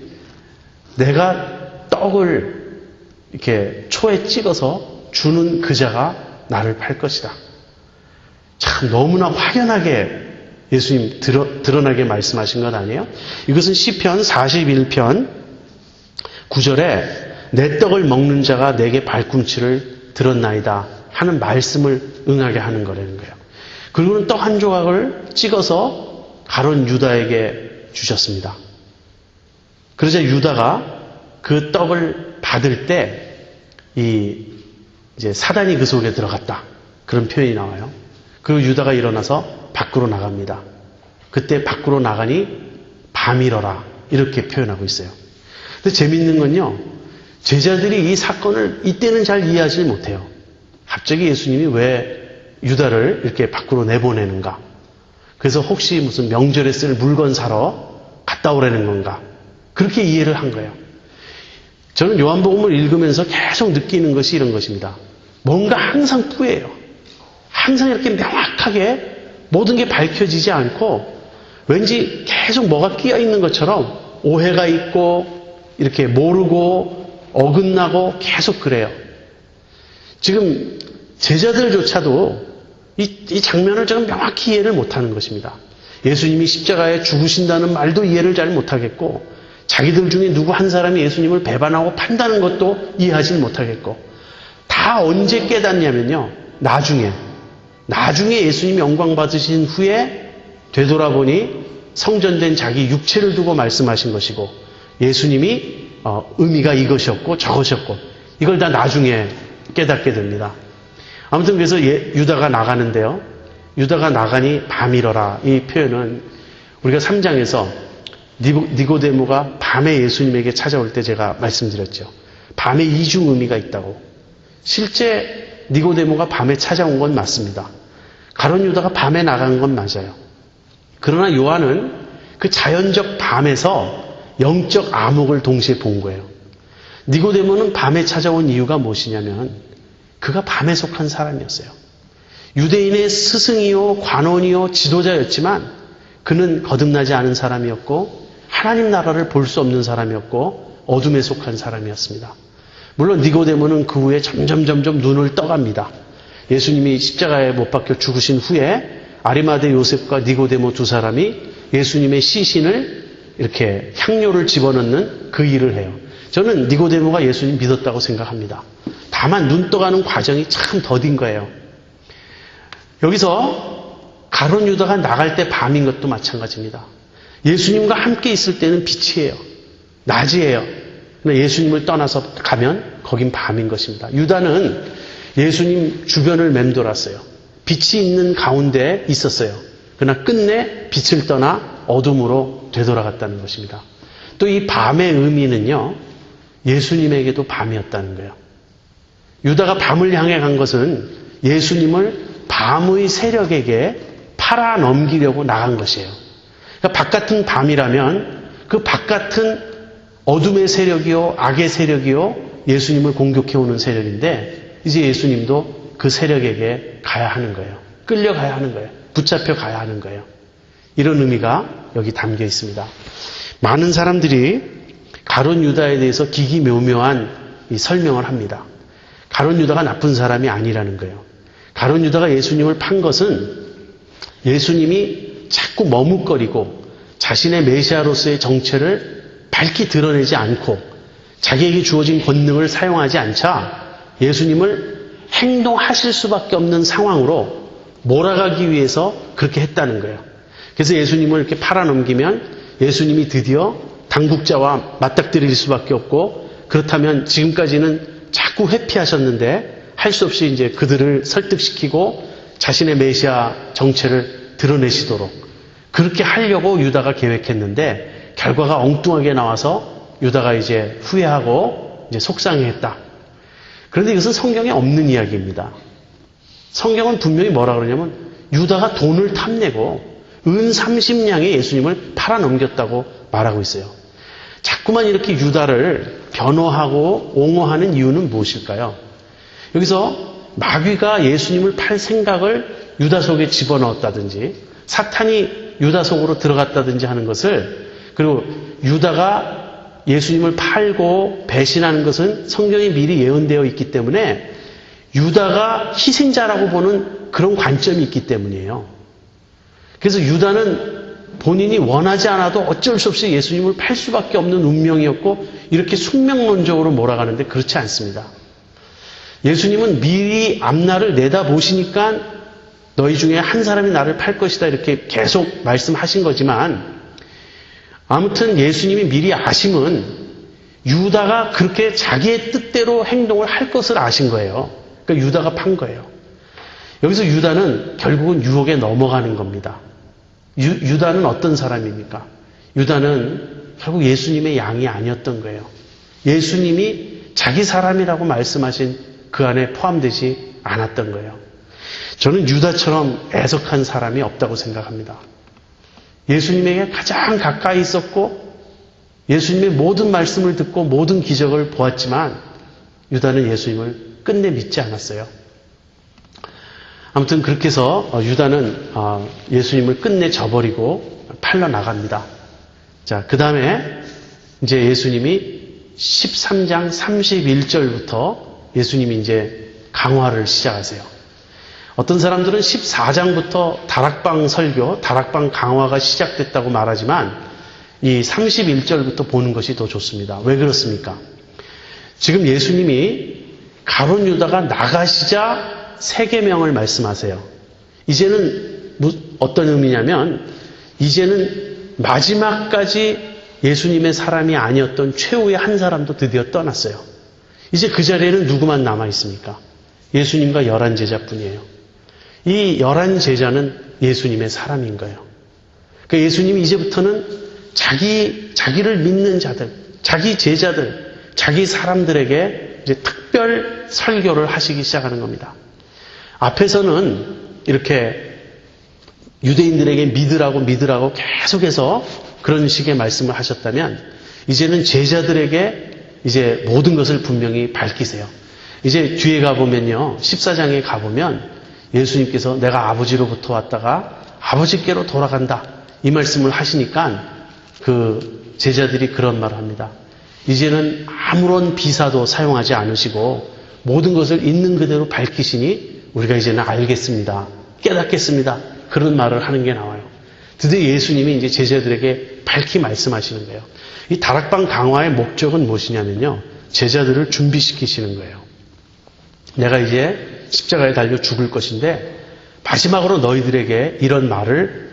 내가 떡을 이렇게 초에 찍어서 주는 그 자가 나를 팔 것이다. 참 너무나 확연하게 예수님 드러나게 말씀하신 것 아니에요? 이것은 시편 41편 9절에 내 떡을 먹는 자가 내게 발꿈치를 들었나이다 하는 말씀을 응하게 하는 거라는 거예요. 그리고는 떡 한 조각을 찍어서 가룟 유다에게 주셨습니다. 그러자 유다가 그 떡을 받을 때 이제 사단이 그 속에 들어갔다. 그런 표현이 나와요. 그리고 유다가 일어나서 밖으로 나갑니다. 그때 밖으로 나가니 밤이러라. 이렇게 표현하고 있어요. 근데 재밌는 건요. 제자들이 이 사건을 이때는 잘 이해하지 못해요. 갑자기 예수님이 왜 유다를 이렇게 밖으로 내보내는가? 그래서 혹시 무슨 명절에 쓸 물건 사러 갔다 오라는 건가? 그렇게 이해를 한 거예요. 저는 요한복음을 읽으면서 계속 느끼는 것이 이런 것입니다. 뭔가 항상 뿌예요. 항상 이렇게 명확하게 모든 게 밝혀지지 않고 왠지 계속 뭐가 끼어 있는 것처럼 오해가 있고 이렇게 모르고 어긋나고 계속 그래요. 지금 제자들조차도 이 장면을 조금 명확히 이해를 못하는 것입니다. 예수님이 십자가에 죽으신다는 말도 이해를 잘 못하겠고, 자기들 중에 누구 한 사람이 예수님을 배반하고 판다는 것도 이해하지 못하겠고, 다 언제 깨닫냐면요. 나중에 예수님이 영광 받으신 후에 되돌아보니 성전된 자기 육체를 두고 말씀하신 것이고, 예수님이 의미가 이것이었고 저것이었고, 이걸 다 나중에 깨닫게 됩니다. 아무튼 그래서 유다가 나가는데요. 유다가 나가니 밤이러라. 이 표현은 우리가 3장에서 니고데모가 밤에 예수님에게 찾아올 때 제가 말씀드렸죠. 밤에 이중 의미가 있다고. 실제 니고데모가 밤에 찾아온 건 맞습니다. 가룟 유다가 밤에 나간 건 맞아요. 그러나 요한은 그 자연적 밤에서 영적 암흑을 동시에 본 거예요. 니고데모는 밤에 찾아온 이유가 무엇이냐면 그가 밤에 속한 사람이었어요. 유대인의 스승이요 관원이요 지도자였지만 그는 거듭나지 않은 사람이었고 하나님 나라를 볼 수 없는 사람이었고 어둠에 속한 사람이었습니다. 물론 니고데모는 그 후에 점점 눈을 떠갑니다. 예수님이 십자가에 못 박혀 죽으신 후에 아리마대 요셉과 니고데모 두 사람이 예수님의 시신을 이렇게 향료를 집어넣는 그 일을 해요. 저는 니고데모가 예수님 믿었다고 생각합니다. 다만 눈 떠가는 과정이 참 더딘 거예요. 여기서 가룟 유다가 나갈 때 밤인 것도 마찬가지입니다. 예수님과 함께 있을 때는 빛이에요. 낮이에요. 그러나 예수님을 떠나서 가면 거긴 밤인 것입니다. 유다는 예수님 주변을 맴돌았어요. 빛이 있는 가운데 있었어요. 그러나 끝내 빛을 떠나 어둠으로 되돌아갔다는 것입니다. 또 이 밤의 의미는요, 예수님에게도 밤이었다는 거예요. 유다가 밤을 향해 간 것은 예수님을 밤의 세력에게 팔아 넘기려고 나간 것이에요. 그러니까 바깥은 밤이라면 그 바깥은 어둠의 세력이요, 악의 세력이요, 예수님을 공격해오는 세력인데 이제 예수님도 그 세력에게 가야 하는 거예요. 끌려가야 하는 거예요. 붙잡혀 가야 하는 거예요. 이런 의미가 여기 담겨 있습니다. 많은 사람들이 가룟 유다에 대해서 기기묘묘한 이 설명을 합니다. 가룟 유다가 나쁜 사람이 아니라는 거예요. 가룟 유다가 예수님을 판 것은 예수님이 자꾸 머뭇거리고 자신의 메시아로서의 정체를 밝히 드러내지 않고 자기에게 주어진 권능을 사용하지 않자 예수님을 행동하실 수밖에 없는 상황으로 몰아가기 위해서 그렇게 했다는 거예요. 그래서 예수님을 이렇게 팔아넘기면 예수님이 드디어 당국자와 맞닥뜨릴 수밖에 없고, 그렇다면 지금까지는 자꾸 회피하셨는데 할 수 없이 이제 그들을 설득시키고 자신의 메시아 정체를 드러내시도록 그렇게 하려고 유다가 계획했는데 결과가 엉뚱하게 나와서 유다가 이제 후회하고 이제 속상해했다. 그런데 이것은 성경에 없는 이야기입니다. 성경은 분명히 뭐라 그러냐면 유다가 돈을 탐내고 은 30냥에 예수님을 팔아넘겼다고 말하고 있어요. 자꾸만 이렇게 유다를 변호하고 옹호하는 이유는 무엇일까요? 여기서 마귀가 예수님을 팔 생각을 유다 속에 집어넣었다든지 사탄이 유다 속으로 들어갔다든지 하는 것을, 그리고 유다가 예수님을 팔고 배신하는 것은 성경에 미리 예언되어 있기 때문에 유다가 희생자라고 보는 그런 관점이 있기 때문이에요. 그래서 유다는 본인이 원하지 않아도 어쩔 수 없이 예수님을 팔 수밖에 없는 운명이었고 이렇게 숙명론적으로 몰아가는데 그렇지 않습니다. 예수님은 미리 앞날을 내다보시니까 너희 중에 한 사람이 나를 팔 것이다 이렇게 계속 말씀하신 거지만, 아무튼 예수님이 미리 아심은 유다가 그렇게 자기의 뜻대로 행동을 할 것을 아신 거예요. 그러니까 유다가 판 거예요. 여기서 유다는 결국은 유혹에 넘어가는 겁니다. 유다는 어떤 사람입니까? 유다는 결국 예수님의 양이 아니었던 거예요. 예수님이 자기 사람이라고 말씀하신 그 안에 포함되지 않았던 거예요. 저는 유다처럼 애석한 사람이 없다고 생각합니다. 예수님에게 가장 가까이 있었고 예수님의 모든 말씀을 듣고 모든 기적을 보았지만 유다는 예수님을 끝내 믿지 않았어요. 아무튼 그렇게 해서 유다는 예수님을 끝내 저버리고 팔려 나갑니다. 자, 그 다음에 이제 예수님이 13장 31절부터 예수님이 이제 강화를 시작하세요. 어떤 사람들은 14장부터 다락방 설교, 다락방 강화가 시작됐다고 말하지만 이 31절부터 보는 것이 더 좋습니다. 왜 그렇습니까? 지금 예수님이 가룟 유다가 나가시자 세 계명을 말씀하세요. 이제는 어떤 의미냐면 이제는 마지막까지 예수님의 사람이 아니었던 최후의 한 사람도 드디어 떠났어요. 이제 그 자리에는 누구만 남아 있습니까? 예수님과 11제자뿐이에요. 이 11제자는 예수님의 사람인 거예요. 그러니까 예수님이 이제부터는 자기를 믿는 자들, 자기 제자들, 자기 사람들에게 이제 특별 설교를 하시기 시작하는 겁니다. 앞에서는 이렇게 유대인들에게 믿으라고 계속해서 그런 식의 말씀을 하셨다면 이제는 제자들에게 이제 모든 것을 분명히 밝히세요. 이제 뒤에 가보면요, 14장에 가보면 예수님께서 내가 아버지로부터 왔다가 아버지께로 돌아간다 이 말씀을 하시니까 그 제자들이 그런 말을 합니다. 이제는 아무런 비사도 사용하지 않으시고 모든 것을 있는 그대로 밝히시니 우리가 이제는 알겠습니다. 깨닫겠습니다. 그런 말을 하는 게 나와요. 드디어 예수님이 이제 제자들에게 밝히 말씀하시는 거예요. 이 다락방 강화의 목적은 무엇이냐면요, 제자들을 준비시키시는 거예요. 내가 이제 십자가에 달려 죽을 것인데 마지막으로 너희들에게 이런 말을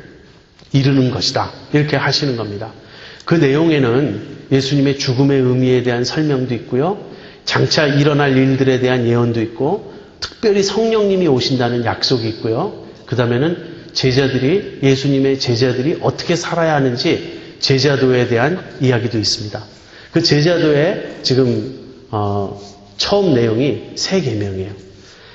이르는 것이다. 이렇게 하시는 겁니다. 그 내용에는 예수님의 죽음의 의미에 대한 설명도 있고요. 장차 일어날 일들에 대한 예언도 있고 특별히 성령님이 오신다는 약속이 있고요. 그 다음에는 예수님의 제자들이 어떻게 살아야 하는지 제자도에 대한 이야기도 있습니다. 그 제자도의 지금 처음 내용이 새 계명이에요.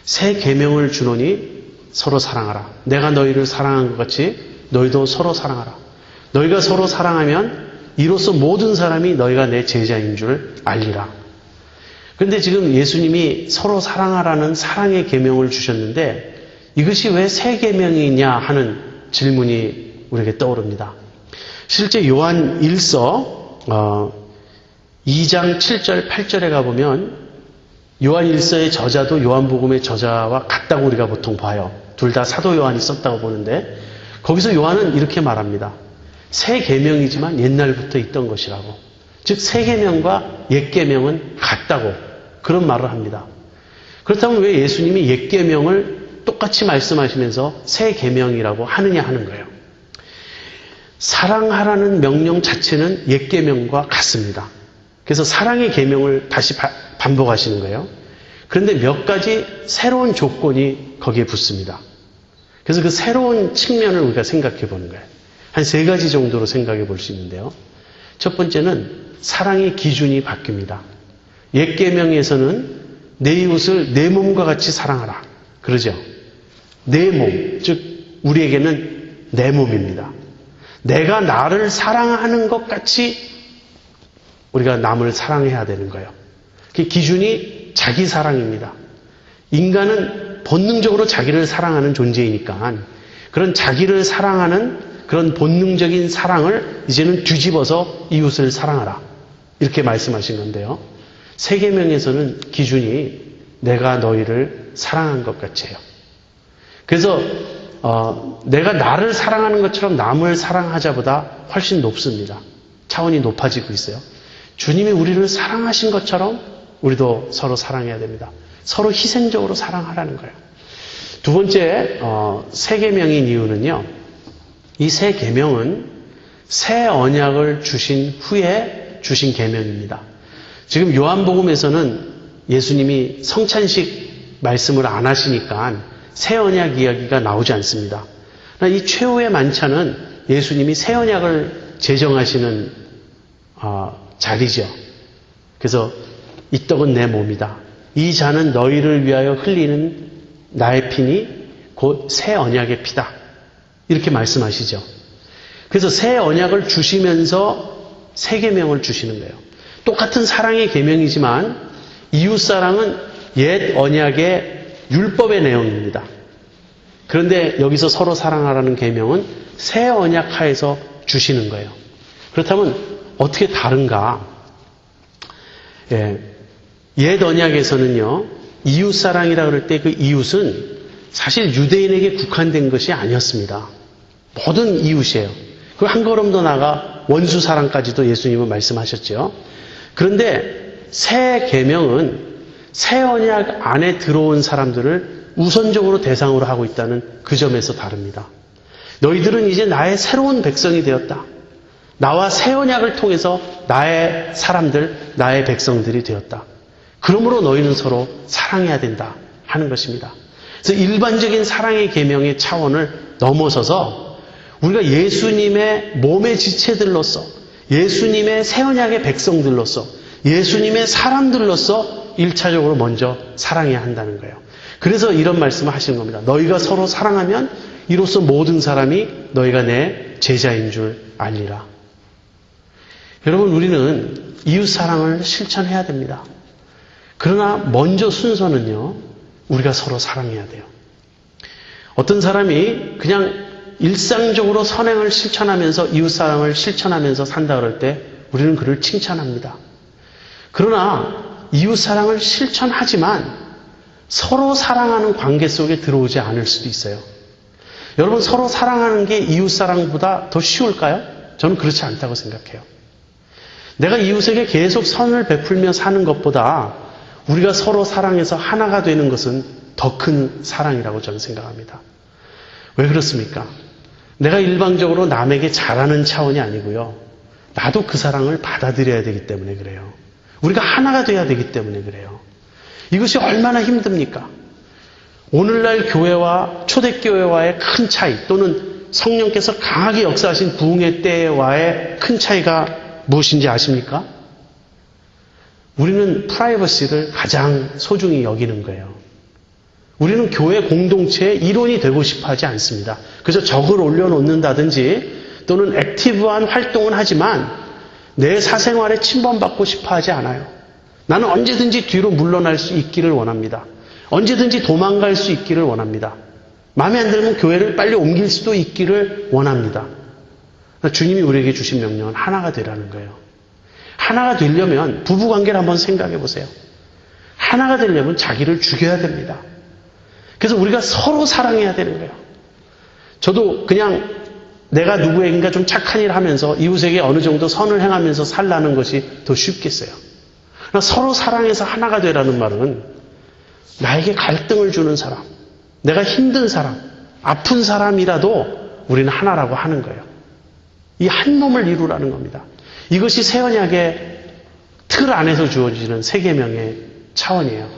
새 계명을 주노니 서로 사랑하라. 내가 너희를 사랑한 것 같이 너희도 서로 사랑하라. 너희가 서로 사랑하면 이로써 모든 사람이 너희가 내 제자인 줄 알리라. 그런데 지금 예수님이 서로 사랑하라는 사랑의 계명을 주셨는데 이것이 왜 새 계명이냐 하는 질문이 우리에게 떠오릅니다. 실제 요한 1서 2장 7절 8절에 가보면 요한 1서의 저자도 요한복음의 저자와 같다고 우리가 보통 봐요. 둘 다 사도 요한이 썼다고 보는데 거기서 요한은 이렇게 말합니다. 새 계명이지만 옛날부터 있던 것이라고. 즉 새 계명과 옛 계명은 같다고 그런 말을 합니다. 그렇다면 왜 예수님이 옛 계명을 똑같이 말씀하시면서 새 계명이라고 하느냐 하는 거예요. 사랑하라는 명령 자체는 옛 계명과 같습니다. 그래서 사랑의 계명을 다시 반복하시는 거예요. 그런데 몇 가지 새로운 조건이 거기에 붙습니다. 그래서 그 새로운 측면을 우리가 생각해 보는 거예요. 한 3가지 정도로 생각해 볼 수 있는데요. 첫 번째는 사랑의 기준이 바뀝니다. 옛 계명에서는 내 이웃을 내 몸과 같이 사랑하라. 그러죠? 내 몸, 즉 우리에게는 내 몸입니다. 내가 나를 사랑하는 것 같이 우리가 남을 사랑해야 되는 거예요. 그 기준이 자기 사랑입니다. 인간은 본능적으로 자기를 사랑하는 존재이니까 그런 자기를 사랑하는 그런 본능적인 사랑을 이제는 뒤집어서 이웃을 사랑하라. 이렇게 말씀하신 건데요. 새 계명에서는 기준이 내가 너희를 사랑한 것 같이 해요. 그래서 내가 나를 사랑하는 것처럼 남을 사랑하자보다 훨씬 높습니다. 차원이 높아지고 있어요. 주님이 우리를 사랑하신 것처럼 우리도 서로 사랑해야 됩니다. 서로 희생적으로 사랑하라는 거예요. 두 번째 새 계명인 이유는요. 이 새 계명은 새 언약을 주신 후에 주신 계명입니다. 지금 요한복음에서는 예수님이 성찬식 말씀을 안 하시니까 새 언약 이야기가 나오지 않습니다. 이 최후의 만찬은 예수님이 새 언약을 제정하시는 자리죠. 그래서 이 떡은 내 몸이다. 이 잔은 너희를 위하여 흘리는 나의 피니 곧 새 언약의 피다. 이렇게 말씀하시죠. 그래서 새 언약을 주시면서 새 계명을 주시는 거예요. 똑같은 사랑의 계명이지만 이웃사랑은 옛 언약의 율법의 내용입니다. 그런데 여기서 서로 사랑하라는 계명은 새 언약 하에서 주시는 거예요. 그렇다면 어떻게 다른가? 옛 언약에서는요. 이웃사랑이라 그럴 때 그 이웃은 사실 유대인에게 국한된 것이 아니었습니다. 모든 이웃이에요. 그 한 걸음 더 나아가 원수사랑까지도 예수님은 말씀하셨죠. 그런데 새 계명은 새 언약 안에 들어온 사람들을 우선적으로 대상으로 하고 있다는 그 점에서 다릅니다. 너희들은 이제 나의 새로운 백성이 되었다. 나와 새 언약을 통해서 나의 사람들, 나의 백성들이 되었다. 그러므로 너희는 서로 사랑해야 된다 하는 것입니다. 그래서 일반적인 사랑의 계명의 차원을 넘어서서 우리가 예수님의 몸의 지체들로서 예수님의 새 언약의 백성들로서 예수님의 사람들로서 1차적으로 먼저 사랑해야 한다는 거예요. 그래서 이런 말씀을 하시는 겁니다. 너희가 서로 사랑하면 이로써 모든 사람이 너희가 내 제자인 줄 알리라. 여러분 우리는 이웃사랑을 실천해야 됩니다. 그러나 먼저 순서는요. 우리가 서로 사랑해야 돼요. 어떤 사람이 그냥 일상적으로 선행을 실천하면서 이웃사랑을 실천하면서 산다 그럴 때 우리는 그를 칭찬합니다. 그러나 이웃사랑을 실천하지만 서로 사랑하는 관계 속에 들어오지 않을 수도 있어요. 여러분 서로 사랑하는 게 이웃사랑보다 더 쉬울까요? 저는 그렇지 않다고 생각해요. 내가 이웃에게 계속 선을 베풀며 사는 것보다 우리가 서로 사랑해서 하나가 되는 것은 더 큰 사랑이라고 저는 생각합니다. 왜 그렇습니까? 내가 일방적으로 남에게 잘하는 차원이 아니고요. 나도 그 사랑을 받아들여야 되기 때문에 그래요. 우리가 하나가 돼야 되기 때문에 그래요. 이것이 얼마나 힘듭니까? 오늘날 교회와 초대교회와의 큰 차이, 또는 성령께서 강하게 역사하신 부흥의 때와의 큰 차이가 무엇인지 아십니까? 우리는 프라이버시를 가장 소중히 여기는 거예요. 우리는 교회 공동체의 일원이 되고 싶어 하지 않습니다. 그래서 적을 올려놓는다든지 또는 액티브한 활동은 하지만 내 사생활에 침범받고 싶어 하지 않아요. 나는 언제든지 뒤로 물러날 수 있기를 원합니다. 언제든지 도망갈 수 있기를 원합니다. 마음에 안 들면 교회를 빨리 옮길 수도 있기를 원합니다. 주님이 우리에게 주신 명령은 하나가 되라는 거예요. 하나가 되려면 부부관계를 한번 생각해 보세요. 하나가 되려면 자기를 죽여야 됩니다. 그래서 우리가 서로 사랑해야 되는 거예요. 저도 그냥 내가 누구에게인가 좀 착한 일을 하면서 이웃에게 어느 정도 선을 행하면서 살라는 것이 더 쉽겠어요. 그러나 서로 사랑해서 하나가 되라는 말은 나에게 갈등을 주는 사람, 내가 힘든 사람, 아픈 사람이라도 우리는 하나라고 하는 거예요. 이 한 몸을 이루라는 겁니다. 이것이 새 언약의 틀 안에서 주어지는 세 계명의 차원이에요.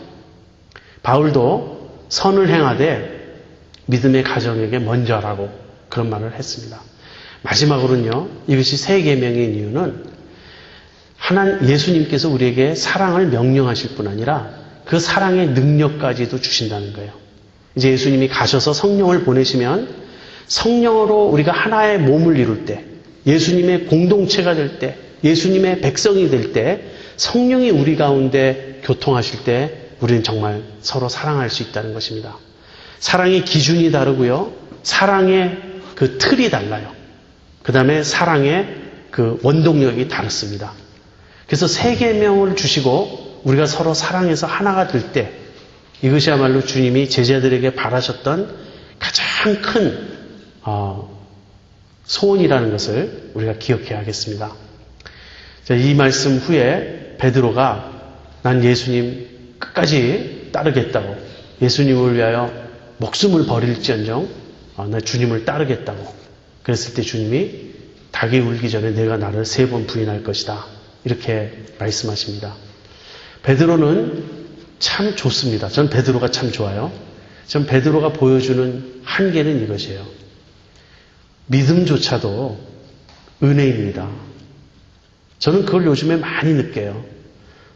바울도 선을 행하되 믿음의 가정에게 먼저 하라고 그런 말을 했습니다. 마지막으로는요, 이것이 세 계명인 이유는 하나님 예수님께서 우리에게 사랑을 명령하실 뿐 아니라 그 사랑의 능력까지도 주신다는 거예요. 이제 예수님이 가셔서 성령을 보내시면 성령으로 우리가 하나의 몸을 이룰 때, 예수님의 공동체가 될 때, 예수님의 백성이 될 때, 성령이 우리 가운데 교통하실 때 우리는 정말 서로 사랑할 수 있다는 것입니다. 사랑의 기준이 다르고요. 사랑의 그 틀이 달라요. 그 다음에 사랑의 그 원동력이 다릅니다. 그래서 세 계명을 주시고 우리가 서로 사랑해서 하나가 될 때 이것이야말로 주님이 제자들에게 바라셨던 가장 큰 소원이라는 것을 우리가 기억해야겠습니다. 자, 이 말씀 후에 베드로가 난 예수님 끝까지 따르겠다고, 예수님을 위하여 목숨을 버릴지언정 나 주님을 따르겠다고 그랬을 때 주님이 닭이 울기 전에 내가 나를 3번 부인할 것이다 이렇게 말씀하십니다. 베드로는 참 좋습니다. 전 베드로가 참 좋아요. 전 베드로가 보여주는 한계는 이것이에요. 믿음조차도 은혜입니다. 저는 그걸 요즘에 많이 느껴요.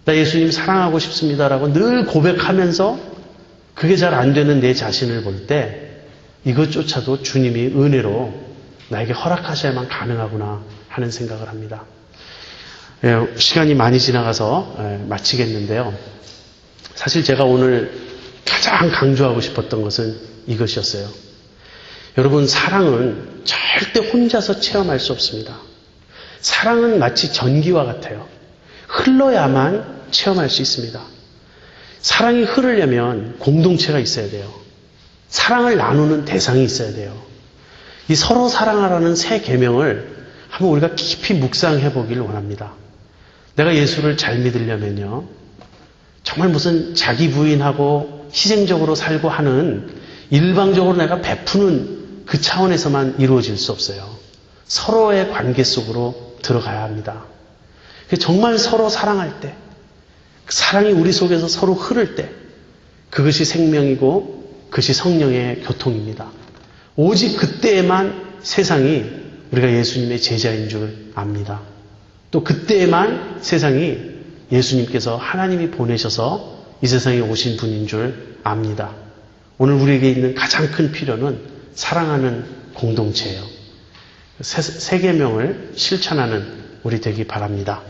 나 예수님 사랑하고 싶습니다라고 늘 고백하면서 그게 잘 안 되는 내 자신을 볼 때 이것조차도 주님이 은혜로 나에게 허락하셔야만 가능하구나 하는 생각을 합니다. 시간이 많이 지나가서 마치겠는데요. 사실 제가 오늘 가장 강조하고 싶었던 것은 이것이었어요. 여러분, 사랑은 절대 혼자서 체험할 수 없습니다. 사랑은 마치 전기와 같아요. 흘러야만 체험할 수 있습니다. 사랑이 흐르려면 공동체가 있어야 돼요. 사랑을 나누는 대상이 있어야 돼요. 이 서로 사랑하라는 세 계명을 한번 우리가 깊이 묵상해 보기를 원합니다. 내가 예수를 잘 믿으려면요, 정말 무슨 자기 부인하고 희생적으로 살고 하는 일방적으로 내가 베푸는 그 차원에서만 이루어질 수 없어요. 서로의 관계 속으로 들어가야 합니다. 정말 서로 사랑할 때, 사랑이 우리 속에서 서로 흐를 때 그것이 생명이고 그것이 성령의 교통입니다. 오직 그때에만 세상이 우리가 예수님의 제자인 줄 압니다. 또 그때에만 세상이 예수님께서 하나님이 보내셔서 이 세상에 오신 분인 줄 압니다. 오늘 우리에게 있는 가장 큰 필요는 사랑하는 공동체예요. 세 계명을 실천하는 우리 되기 바랍니다.